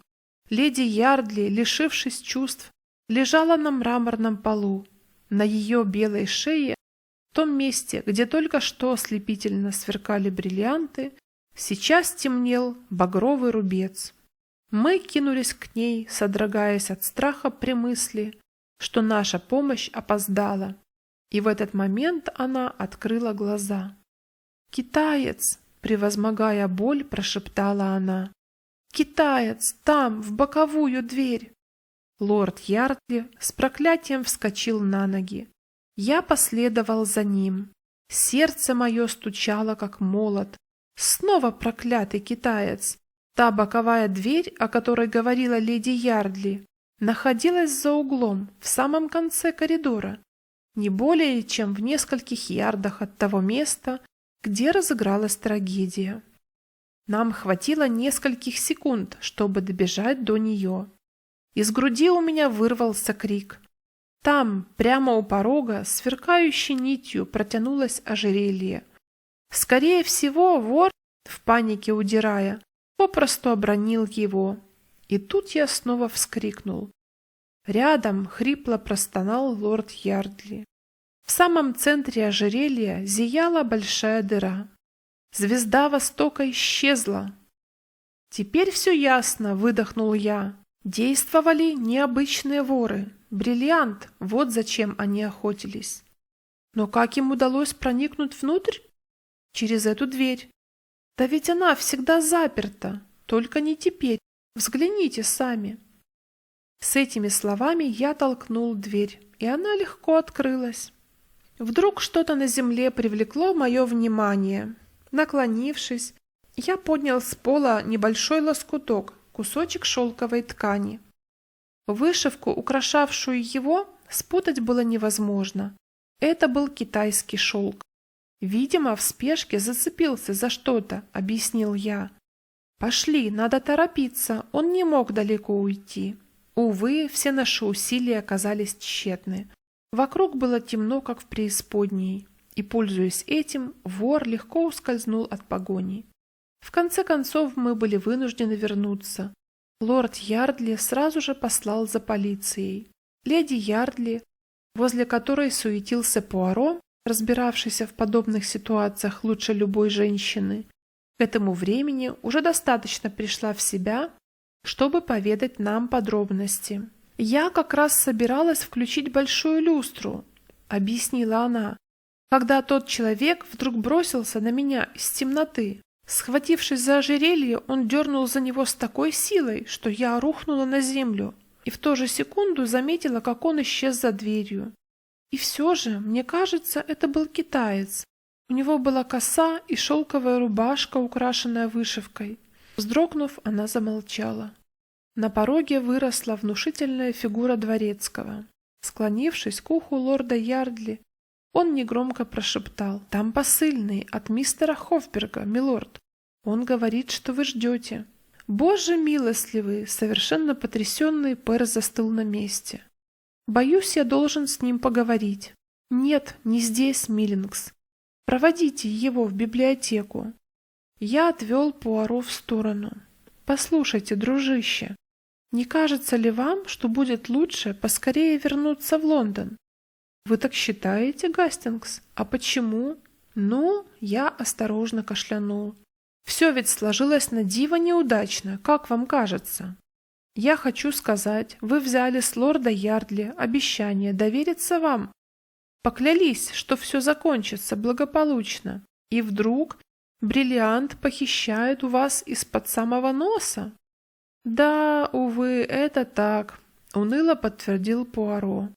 Леди Ярдли, лишившись чувств, лежала на мраморном полу. На ее белой шее, в том месте, где только что ослепительно сверкали бриллианты, сейчас темнел багровый рубец. Мы кинулись к ней, содрогаясь от страха при мысли, что наша помощь опоздала. И в этот момент она открыла глаза. «Китаец!» — превозмогая боль, прошептала она. «Китаец! Там, в боковую дверь!» Лорд Ярдли с проклятием вскочил на ноги. Я последовал за ним. Сердце мое стучало, как молот. Снова проклятый китаец! Та боковая дверь, о которой говорила леди Ярдли, находилась за углом, в самом конце коридора, не более чем в нескольких ярдах от того места, где разыгралась трагедия. Нам хватило нескольких секунд, чтобы добежать до нее. Из груди у меня вырвался крик. Там, прямо у порога, сверкающей нитью протянулось ожерелье. Скорее всего, вор, в панике удирая, попросту обронил его. И тут я снова вскрикнул. Рядом хрипло простонал лорд Ярдли. В самом центре ожерелья зияла большая дыра. Звезда Востока исчезла. «Теперь все ясно», — выдохнул я. Действовали необычные воры. Бриллиант, вот зачем они охотились. Но как им удалось проникнуть внутрь? Через эту дверь. Да ведь она всегда заперта, только не теперь. Взгляните сами. С этими словами я толкнул дверь, и она легко открылась. Вдруг что-то на земле привлекло мое внимание. Наклонившись, я поднял с пола небольшой лоскуток, кусочек шелковой ткани. Вышивку, украшавшую его, спутать было невозможно. Это был китайский шелк. Видимо, в спешке зацепился за что-то, объяснил я. Пошли, надо торопиться, он не мог далеко уйти. Увы, все наши усилия оказались тщетны. Вокруг было темно, как в преисподней, и, пользуясь этим, вор легко ускользнул от погони. В конце концов мы были вынуждены вернуться. Лорд Ярдли сразу же послал за полицией. Леди Ярдли, возле которой суетился Пуаро, разбиравшийся в подобных ситуациях лучше любой женщины, к этому времени уже достаточно пришла в себя, чтобы поведать нам подробности. «Я как раз собиралась включить большую люстру», — объяснила она, когда тот человек вдруг бросился на меня из темноты. Схватившись за ожерелье, он дернул за него с такой силой, что я рухнула на землю, и в ту же секунду заметила, как он исчез за дверью. И все же, мне кажется, это был китаец. У него была коса и шелковая рубашка, украшенная вышивкой. Вздрогнув, она замолчала. На пороге выросла внушительная фигура дворецкого. Склонившись к уху лорда Ярдли, он негромко прошептал: «Там посыльный от мистера Хофберга, милорд. Он говорит, что вы ждете». Боже милостливый, совершенно потрясенный Пэр застыл на месте. «Боюсь, я должен с ним поговорить». «Нет, не здесь, Миллингс. Проводите его в библиотеку». Я отвел Пуаро в сторону. «Послушайте, дружище, не кажется ли вам, что будет лучше поскорее вернуться в Лондон?» «Вы так считаете, Гастингс? А почему?» «Ну, я осторожно кашлянул. Все ведь сложилось на диво неудачно, как вам кажется? Я хочу сказать, вы взяли с лорда Ярдли обещание довериться вам. Поклялись, что все закончится благополучно. И вдруг бриллиант похищают у вас из-под самого носа?» «Да, увы, это так», — уныло подтвердил Пуаро.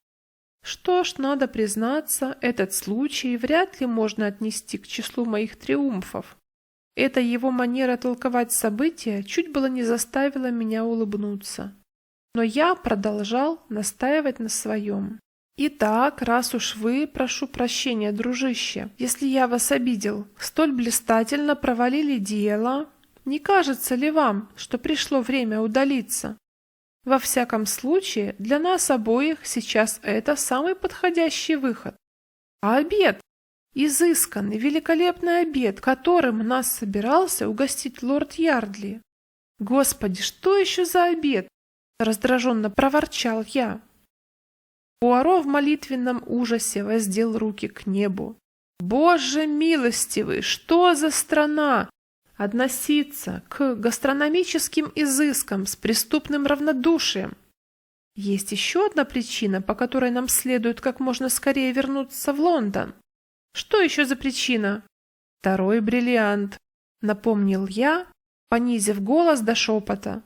«Что ж, надо признаться, этот случай вряд ли можно отнести к числу моих триумфов. Эта его манера толковать события чуть было не заставила меня улыбнуться. Но я продолжал настаивать на своем. «Итак, раз уж вы, прошу прощения, дружище, если я вас обидел, столь блистательно провалили дело, не кажется ли вам, что пришло время удалиться? Во всяком случае, для нас обоих сейчас это самый подходящий выход. А обед? Изысканный, великолепный обед, которым нас собирался угостить лорд Ярдли. Господи, что еще за обед?» — раздраженно проворчал я. Пуаро в молитвенном ужасе воздел руки к небу. «Боже милостивый, что за страна! Относиться к гастрономическим изыскам с преступным равнодушием. Есть еще одна причина, по которой нам следует как можно скорее вернуться в Лондон. Что еще за причина?» «Второй бриллиант», — напомнил я, понизив голос до шепота.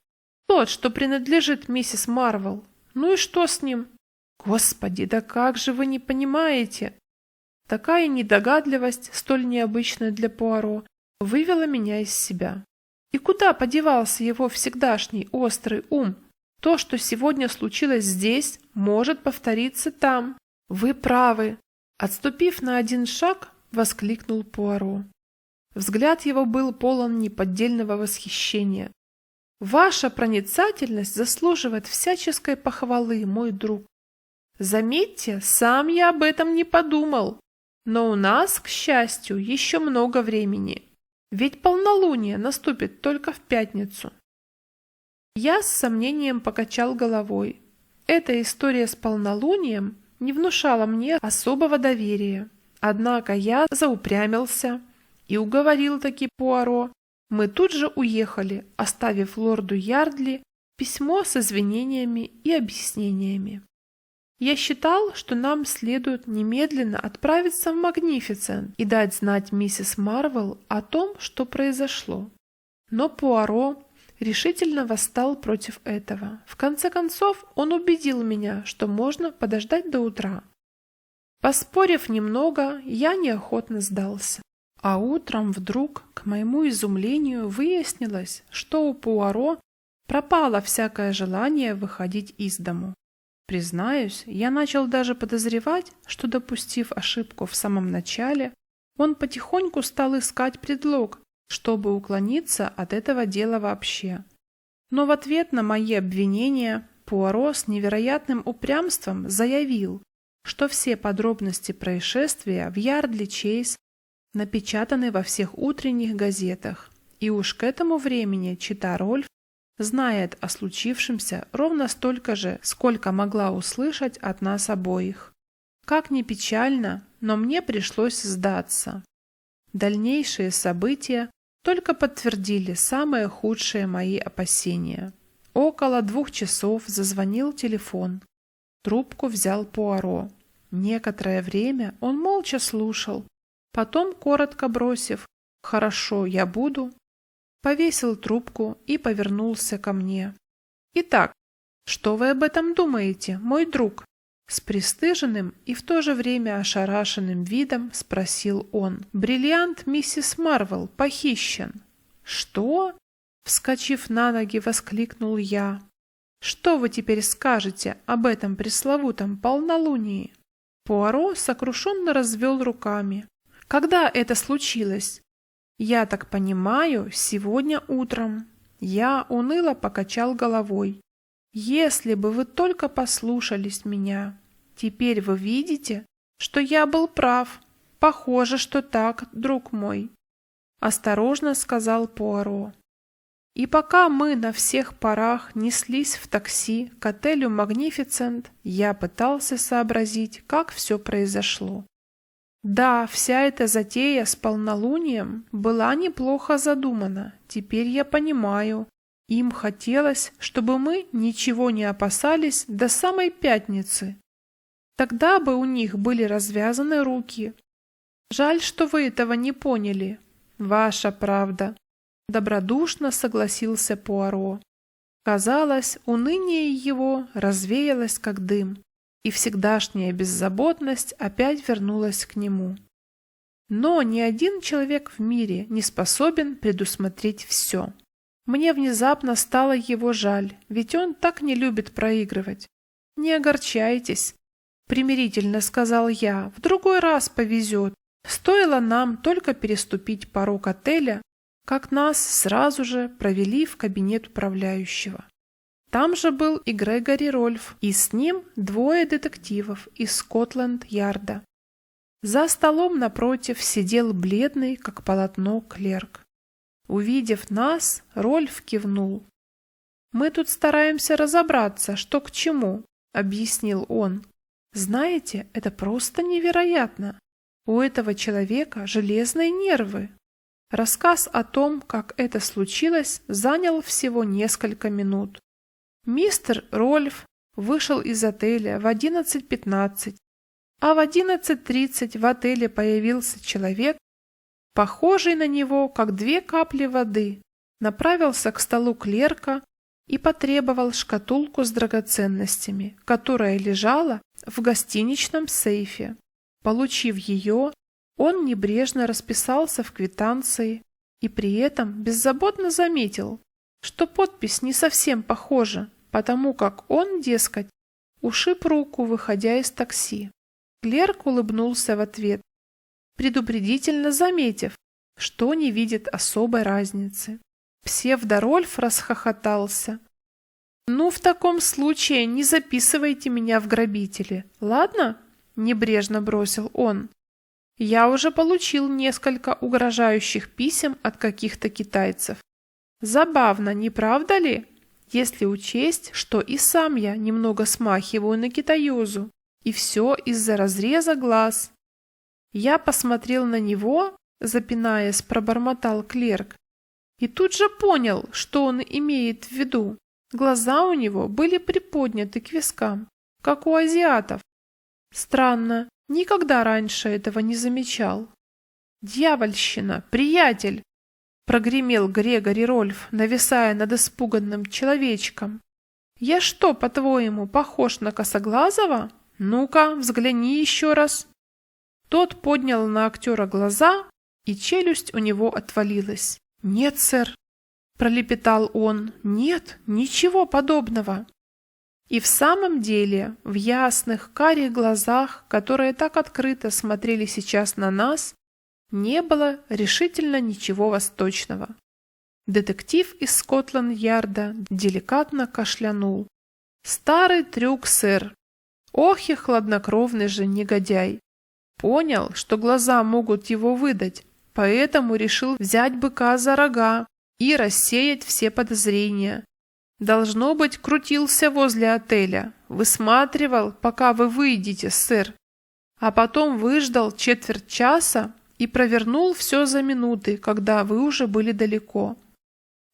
«Тот, что принадлежит миссис Марвел. Ну и что с ним?» «Господи, да как же вы не понимаете?» Такая недогадливость, столь необычная для Пуаро, вывела меня из себя. И куда подевался его всегдашний острый ум? То, что сегодня случилось здесь, может повториться там. «Вы правы!» Отступив на один шаг, воскликнул Пуаро. Взгляд его был полон неподдельного восхищения. «Ваша проницательность заслуживает всяческой похвалы, мой друг. Заметьте, сам я об этом не подумал. Но у нас, к счастью, еще много времени. Ведь полнолуние наступит только в пятницу». Я с сомнением покачал головой. Эта история с полнолунием не внушала мне особого доверия. Однако я заупрямился и уговорил таки Пуаро. Мы тут же уехали, оставив лорду Ярдли письмо с извинениями и объяснениями. Я считал, что нам следует немедленно отправиться в Магнифицент и дать знать миссис Марвел о том, что произошло. Но Пуаро, решительно восстал против этого. В конце концов, он убедил меня, что можно подождать до утра. Поспорив немного, я неохотно сдался. А утром вдруг, к моему изумлению, выяснилось, что у Пуаро пропало всякое желание выходить из дому. Признаюсь, я начал даже подозревать, что, допустив ошибку в самом начале, он потихоньку стал искать предлог, чтобы уклониться от этого дела вообще. Но в ответ на мои обвинения Пуаро с невероятным упрямством заявил, что все подробности происшествия в Ярдли-Чейз напечатаны во всех утренних газетах, и уж к этому времени чита Рольф знает о случившемся ровно столько же, сколько могла услышать от нас обоих. Как ни печально, но мне пришлось сдаться. Дальнейшие события только подтвердили самые худшие мои опасения. Около 2 часов зазвонил телефон. Трубку взял Пуаро. Некоторое время он молча слушал. Потом, коротко бросив «Хорошо, я буду», повесил трубку и повернулся ко мне. «Итак, что вы об этом думаете, мой друг?» С пристыженным и в то же время ошарашенным видом спросил он. «Бриллиант миссис Марвел похищен». «Что?» — вскочив на ноги, воскликнул я. «Что вы теперь скажете об этом пресловутом полнолунии?» Пуаро сокрушенно развел руками. «Когда это случилось?» «Я так понимаю, сегодня утром». Я уныло покачал головой. «Если бы вы только послушались меня. Теперь вы видите, что я был прав. Похоже, что так, друг мой», — осторожно сказал Пуаро. И пока мы на всех парах неслись в такси к отелю «Магнифицент», я пытался сообразить, как все произошло. Да, вся эта затея с полнолунием была неплохо задумана. Теперь я понимаю. Им хотелось, чтобы мы ничего не опасались до самой пятницы. Тогда бы у них были развязаны руки. Жаль, что вы этого не поняли. Ваша правда. Добродушно согласился Пуаро. Казалось, уныние его развеялось как дым, и всегдашняя беззаботность опять вернулась к нему. Но ни один человек в мире не способен предусмотреть все. Мне внезапно стало его жаль, ведь он так не любит проигрывать. «Не огорчайтесь», — примирительно сказал я, — «в другой раз повезет. Стоило нам только переступить порог отеля, как нас сразу же провели в кабинет управляющего. Там же был и Грегори Рольф, и с ним 2 детективов из Скотланд-Ярда. За столом напротив сидел бледный, как полотно, клерк. Увидев нас, Рольф кивнул. «Мы тут стараемся разобраться, что к чему», — объяснил он. «Знаете, это просто невероятно. У этого человека железные нервы». Рассказ о том, как это случилось, занял всего несколько минут. Мистер Рольф вышел из отеля в 11:15, а в 11:30 в отеле появился человек, похожий на него, как 2 капли воды, направился к столу клерка и потребовал шкатулку с драгоценностями, которая лежала в гостиничном сейфе. Получив ее, он небрежно расписался в квитанции и при этом беззаботно заметил, что подпись не совсем похожа, потому как он, дескать, ушиб руку, выходя из такси. Клерк улыбнулся в ответ, предупредительно заметив, что не видит особой разницы. Псевдорольф расхохотался. «Ну, в таком случае не записывайте меня в грабители, ладно?» — небрежно бросил он. «Я уже получил несколько угрожающих писем от каких-то китайцев. Забавно, не правда ли? Если учесть, что и сам я немного смахиваю на китаёзу, и все из-за разреза глаз». Я посмотрел на него, запинаясь, пробормотал клерк, и тут же понял, что он имеет в виду. Глаза у него были приподняты к вискам, как у азиатов. Странно, никогда раньше этого не замечал. «Дьявольщина, приятель!» Прогремел Грегори Рольф, нависая над испуганным человечком. «Я что, по-твоему, похож на Косоглазого? Ну-ка, взгляни еще раз». Тот поднял на актера глаза, и челюсть у него отвалилась. «Нет, сэр», — пролепетал он, — «нет, ничего подобного». И в самом деле, в ясных, карих глазах, которые так открыто смотрели сейчас на нас, не было решительно ничего восточного. Детектив из Скотланд-Ярда деликатно кашлянул. «Старый трюк, сэр. Ох и хладнокровный же негодяй. Понял, что глаза могут его выдать, поэтому решил взять быка за рога и рассеять все подозрения. Должно быть, крутился возле отеля, высматривал, пока вы выйдете, сэр. А потом выждал четверть часа и провернул все за минуты, когда вы уже были далеко».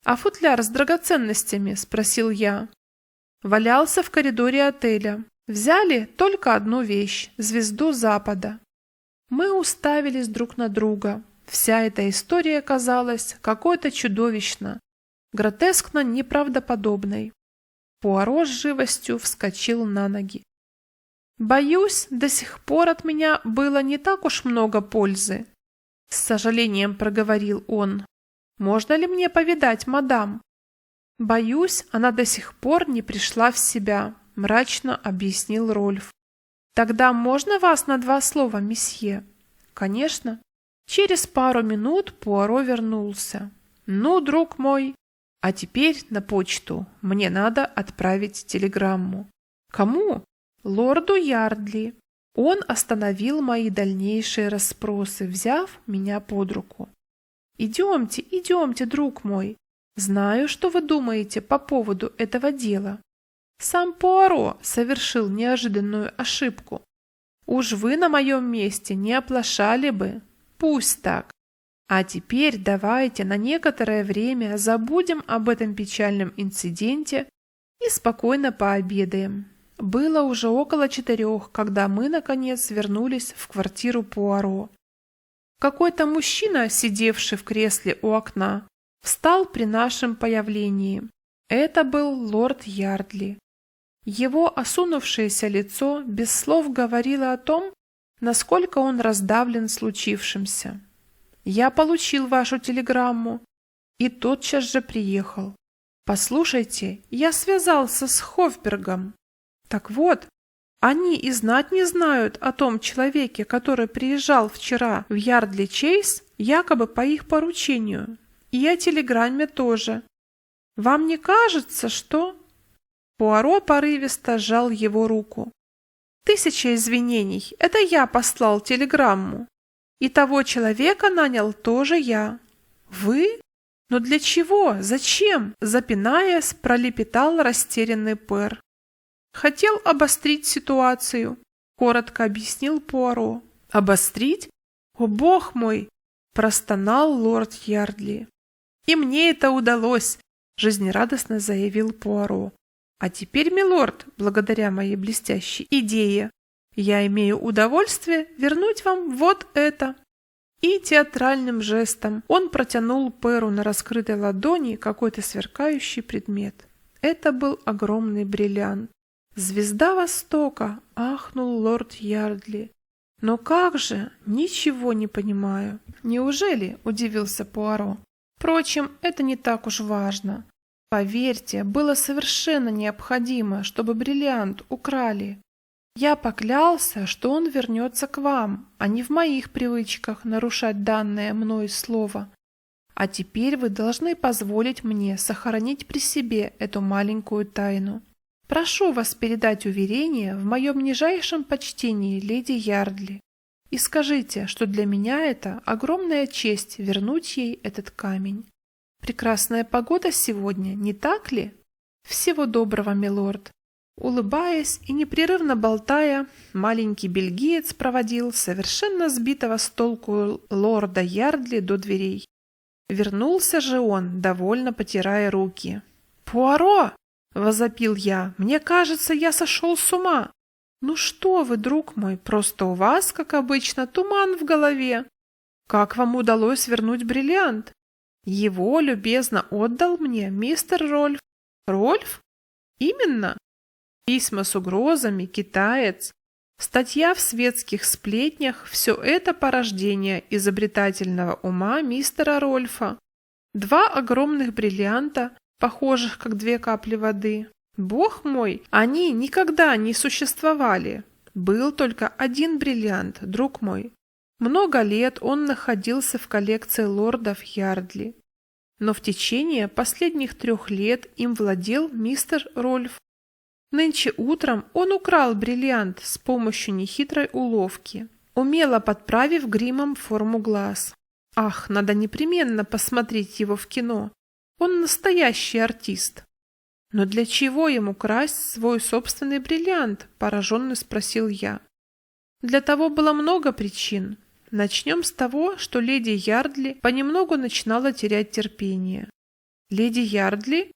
«А футляр с драгоценностями?» – спросил я. «Валялся в коридоре отеля. Взяли только одну вещь – звезду Запада». Мы уставились друг на друга. Вся эта история казалась какой-то чудовищно, гротескно неправдоподобной. Пуаро с живостью вскочил на ноги. «Боюсь, до сих пор от меня было не так уж много пользы», — с сожалением проговорил он. «Можно ли мне повидать мадам?» «Боюсь, она до сих пор не пришла в себя», — мрачно объяснил Рольф. «Тогда можно вас на 2 слова, месье?» «Конечно». Через пару минут Пуаро вернулся. «Ну, друг мой, а теперь на почту. Мне надо отправить телеграмму». «Кому?» «Лорду Ярдли». Он остановил мои дальнейшие расспросы, взяв меня под руку. «Идемте, идемте, друг мой. Знаю, что вы думаете по поводу этого дела. Сам Пуаро совершил неожиданную ошибку. Уж вы на моем месте не оплошали бы. Пусть так. А теперь давайте на некоторое время забудем об этом печальном инциденте и спокойно пообедаем». Было уже около 4, когда мы, наконец, вернулись в квартиру Пуаро. Какой-то мужчина, сидевший в кресле у окна, встал при нашем появлении. Это был лорд Ярдли. Его осунувшееся лицо без слов говорило о том, насколько он раздавлен случившимся. «Я получил вашу телеграмму и тотчас же приехал. Послушайте, я связался с Хофбергом. Так вот, они и знать не знают о том человеке, который приезжал вчера в Ярдли-Чейз, якобы по их поручению, и о телеграмме тоже. Вам не кажется, что...» Пуаро порывисто сжал его руку. «1000 извинений, это я послал телеграмму. И того человека нанял тоже я». «Вы? Но для чего? Зачем?» Запинаясь, пролепетал растерянный пэр. «Хотел обострить ситуацию», — коротко объяснил Пуаро. «Обострить? О, бог мой!» — простонал лорд Ярдли. «И мне это удалось», — жизнерадостно заявил Пуаро. «А теперь, милорд, благодаря моей блестящей идее, я имею удовольствие вернуть вам вот это». И театральным жестом он протянул Пэру на раскрытой ладони какой-то сверкающий предмет. Это был огромный бриллиант. «Звезда Востока!» — ахнул лорд Ярдли. «Но как же? Ничего не понимаю». «Неужели?» — удивился Пуаро. «Впрочем, это не так уж важно. Поверьте, было совершенно необходимо, чтобы бриллиант украли. Я поклялся, что он вернется к вам, а не в моих привычках нарушать данное мной слово. А теперь вы должны позволить мне сохранить при себе эту маленькую тайну. Прошу вас передать уверение в моем нижайшем почтении леди Ярдли и скажите, что для меня это огромная честь вернуть ей этот камень. Прекрасная погода сегодня, не так ли? Всего доброго, милорд». Улыбаясь и непрерывно болтая, маленький бельгиец проводил совершенно сбитого с толку лорда Ярдли до дверей. Вернулся же он, довольно потирая руки. «Пуаро!» — возопил я. «Мне кажется, я сошел с ума». «Ну что вы, друг мой, просто у вас, как обычно, туман в голове. Как вам удалось вернуть бриллиант?» Его любезно отдал мне мистер Рольф. Рольф? Именно. Письма с угрозами, китаец, статья в светских сплетнях – все это порождение изобретательного ума мистера Рольфа. 2 огромных бриллианта, похожих как 2 капли воды. Бог мой, они никогда не существовали. Был только один бриллиант, друг мой. Много лет он находился в коллекции лордов Ярдли. Но в течение последних 3 лет им владел мистер Рольф. Нынче утром он украл бриллиант с помощью нехитрой уловки, умело подправив гримом форму глаз. Ах, надо непременно посмотреть его в кино. Он настоящий артист. Но для чего ему красть свой собственный бриллиант? Пораженно спросил я. Для того было много причин. Начнем с того, что леди Ярдли понемногу начинала терять терпение. Леди Ярдли?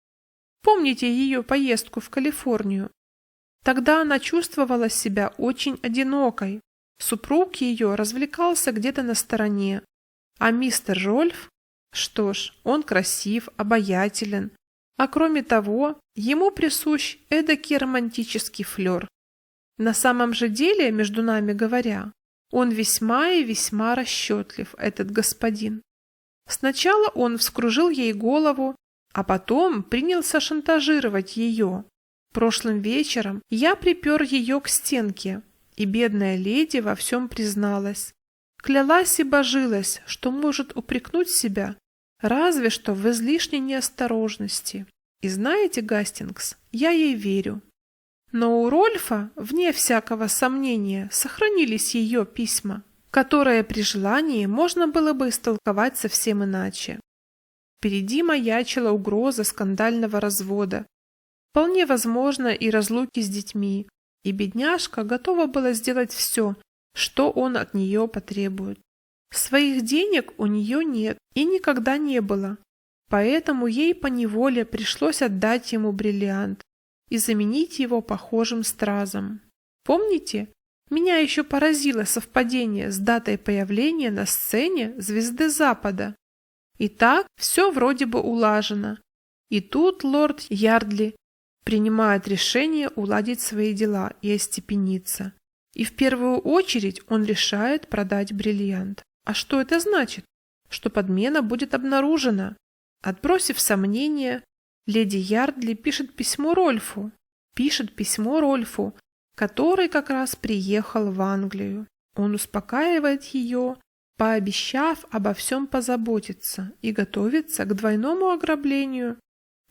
Помните ее поездку в Калифорнию? Тогда она чувствовала себя очень одинокой. Супруг ее развлекался где-то на стороне. А мистер Рольф? Что ж, он красив, обаятелен. А кроме того, ему присущ эдакий романтический флер. На самом же деле, между нами говоря, он весьма и весьма расчетлив, этот господин. Сначала он вскружил ей голову, а потом принялся шантажировать ее. Прошлым вечером я припер ее к стенке, и бедная леди во всем призналась. Клялась и божилась, что может упрекнуть себя, разве что в излишней неосторожности. И знаете, Гастингс, я ей верю. Но у Рольфа, вне всякого сомнения, сохранились ее письма, которые при желании можно было бы истолковать совсем иначе. Впереди маячила угроза скандального развода, вполне возможно и разлуки с детьми, и бедняжка готова была сделать все, что он от нее потребует. Своих денег у нее нет и никогда не было, поэтому ей поневоле пришлось отдать ему бриллиант и заменить его похожим стразом. Помните, меня еще поразило совпадение с датой появления на сцене звезды Запада. Итак, все вроде бы улажено. И тут лорд Ярдли принимает решение уладить свои дела и остепениться. И в первую очередь он решает продать бриллиант. А что это значит? Что подмена будет обнаружена. Отбросив сомнения, леди Ярдли пишет письмо Рольфу, который как раз приехал в Англию. Он успокаивает ее, пообещав обо всем позаботиться и готовится к двойному ограблению.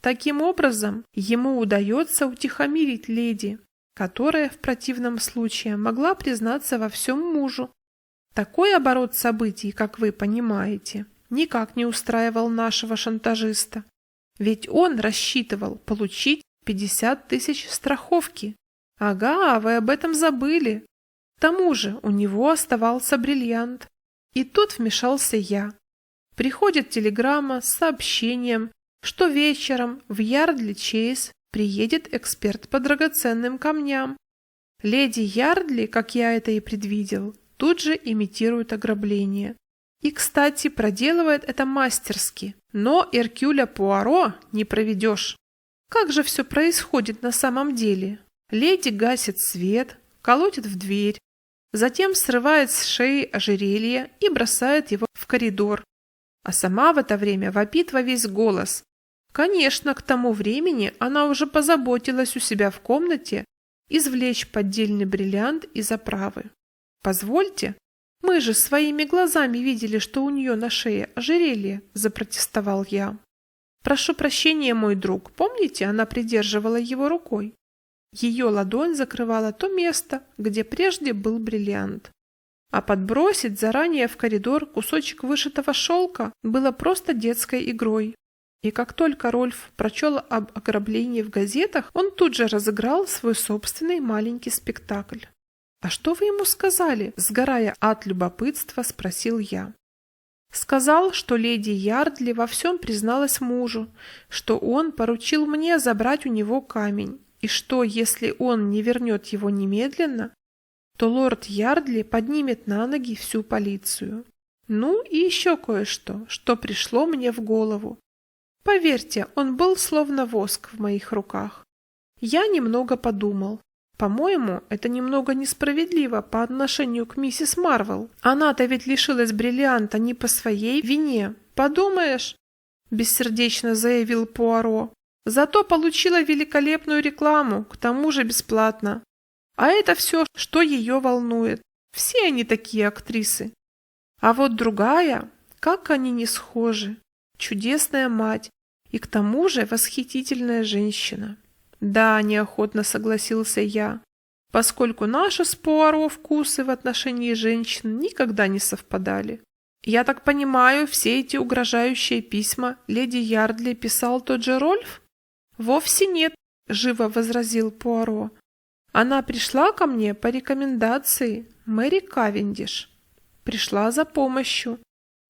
Таким образом, ему удается утихомирить леди, которая в противном случае могла признаться во всем мужу. Такой оборот событий, как вы понимаете, никак не устраивал нашего шантажиста. Ведь он рассчитывал получить 50 000 страховки. Ага, вы об этом забыли. К тому же у него оставался бриллиант. И тут вмешался я. Приходит телеграмма с сообщением, что вечером в Ярдли-Чейз приедет эксперт по драгоценным камням. Леди Ярдли, как я это и предвидел, тут же имитирует ограбление. И, кстати, проделывает это мастерски. Но Эркюля Пуаро не проведешь. Как же все происходит на самом деле? Леди гасит свет, колотит в дверь, затем срывает с шеи ожерелье и бросает его в коридор. А сама в это время вопит во весь голос. Конечно, к тому времени она уже позаботилась у себя в комнате извлечь поддельный бриллиант из оправы. Позвольте, мы же своими глазами видели, что у нее на шее ожерелье, запротестовал я. Прошу прощения, мой друг, помните, она придерживала его рукой? Ее ладонь закрывала то место, где прежде был бриллиант. А подбросить заранее в коридор кусочек вышитого шелка было просто детской игрой. И как только Рольф прочел об ограблении в газетах, он тут же разыграл свой собственный маленький спектакль. «А что вы ему сказали?» – сгорая от любопытства, спросил я. Сказал, что леди Ярдли во всем призналась мужу, что он поручил мне забрать у него камень, и что, если он не вернет его немедленно, то лорд Ярдли поднимет на ноги всю полицию. Ну и еще кое-что, что пришло мне в голову. Поверьте, он был словно воск в моих руках. Я немного подумал. По-моему, это немного несправедливо по отношению к миссис Марвел. Она-то ведь лишилась бриллианта не по своей вине. Подумаешь, бессердечно заявил Пуаро. Зато получила великолепную рекламу, к тому же бесплатно. А это все, что ее волнует. Все они такие актрисы. А вот другая, как они не схожи. Чудесная мать и к тому же восхитительная женщина. Да, неохотно согласился я, поскольку наши с Пуаро вкусы в отношении женщин никогда не совпадали. Я так понимаю, все эти угрожающие письма леди Ярдли писал тот же Рольф? Вовсе нет, живо возразил Пуаро. Она пришла ко мне по рекомендации Мэри Кавендиш. Пришла за помощью,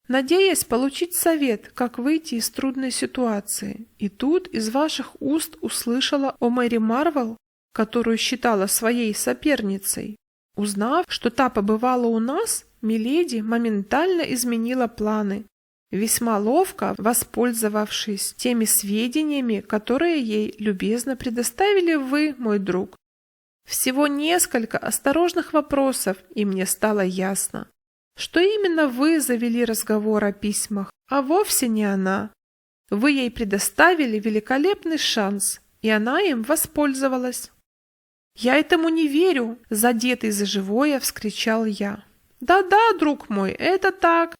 надеясь получить совет, как выйти из трудной ситуации. И тут из ваших уст услышала о Мэри Марвел, которую считала своей соперницей. Узнав, что та побывала у нас, миледи моментально изменила планы, весьма ловко воспользовавшись теми сведениями, которые ей любезно предоставили вы, мой друг. Всего несколько осторожных вопросов, и мне стало ясно, что именно вы завели разговор о письмах, а вовсе не она. Вы ей предоставили великолепный шанс, и она им воспользовалась. «Я этому не верю!» – задетый за живое вскричал я. «Да-да, друг мой, это так.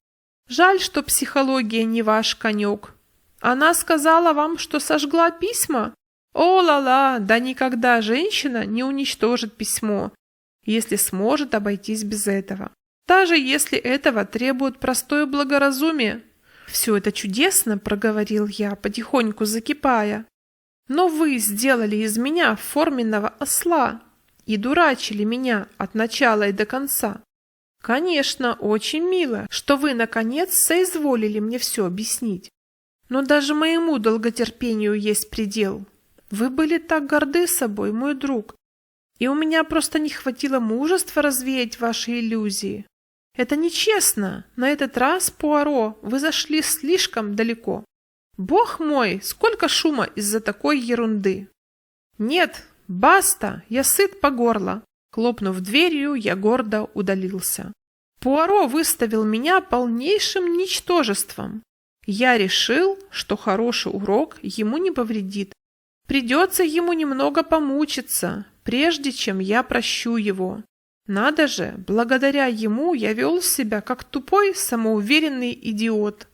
Жаль, что психология не ваш конек. Она сказала вам, что сожгла письма? О-ла-ла, да никогда женщина не уничтожит письмо, если сможет обойтись без этого. Даже если этого требует простое благоразумие». «Все это чудесно», — проговорил я, потихоньку закипая. «Но вы сделали из меня форменного осла и дурачили меня от начала и до конца. Конечно, очень мило, что вы, наконец, соизволили мне все объяснить. Но даже моему долготерпению есть предел. Вы были так горды собой, мой друг, и у меня просто не хватило мужества развеять ваши иллюзии. Это нечестно. На этот раз, Пуаро, вы зашли слишком далеко. Бог мой, сколько шума из-за такой ерунды. Нет, баста, я сыт по горло. Хлопнув дверью, я гордо удалился. Пуаро выставил меня полнейшим ничтожеством. Я решил, что хороший урок ему не повредит. Придется ему немного помучиться, прежде чем я прощу его. Надо же, благодаря ему я вел себя как тупой, самоуверенный идиот.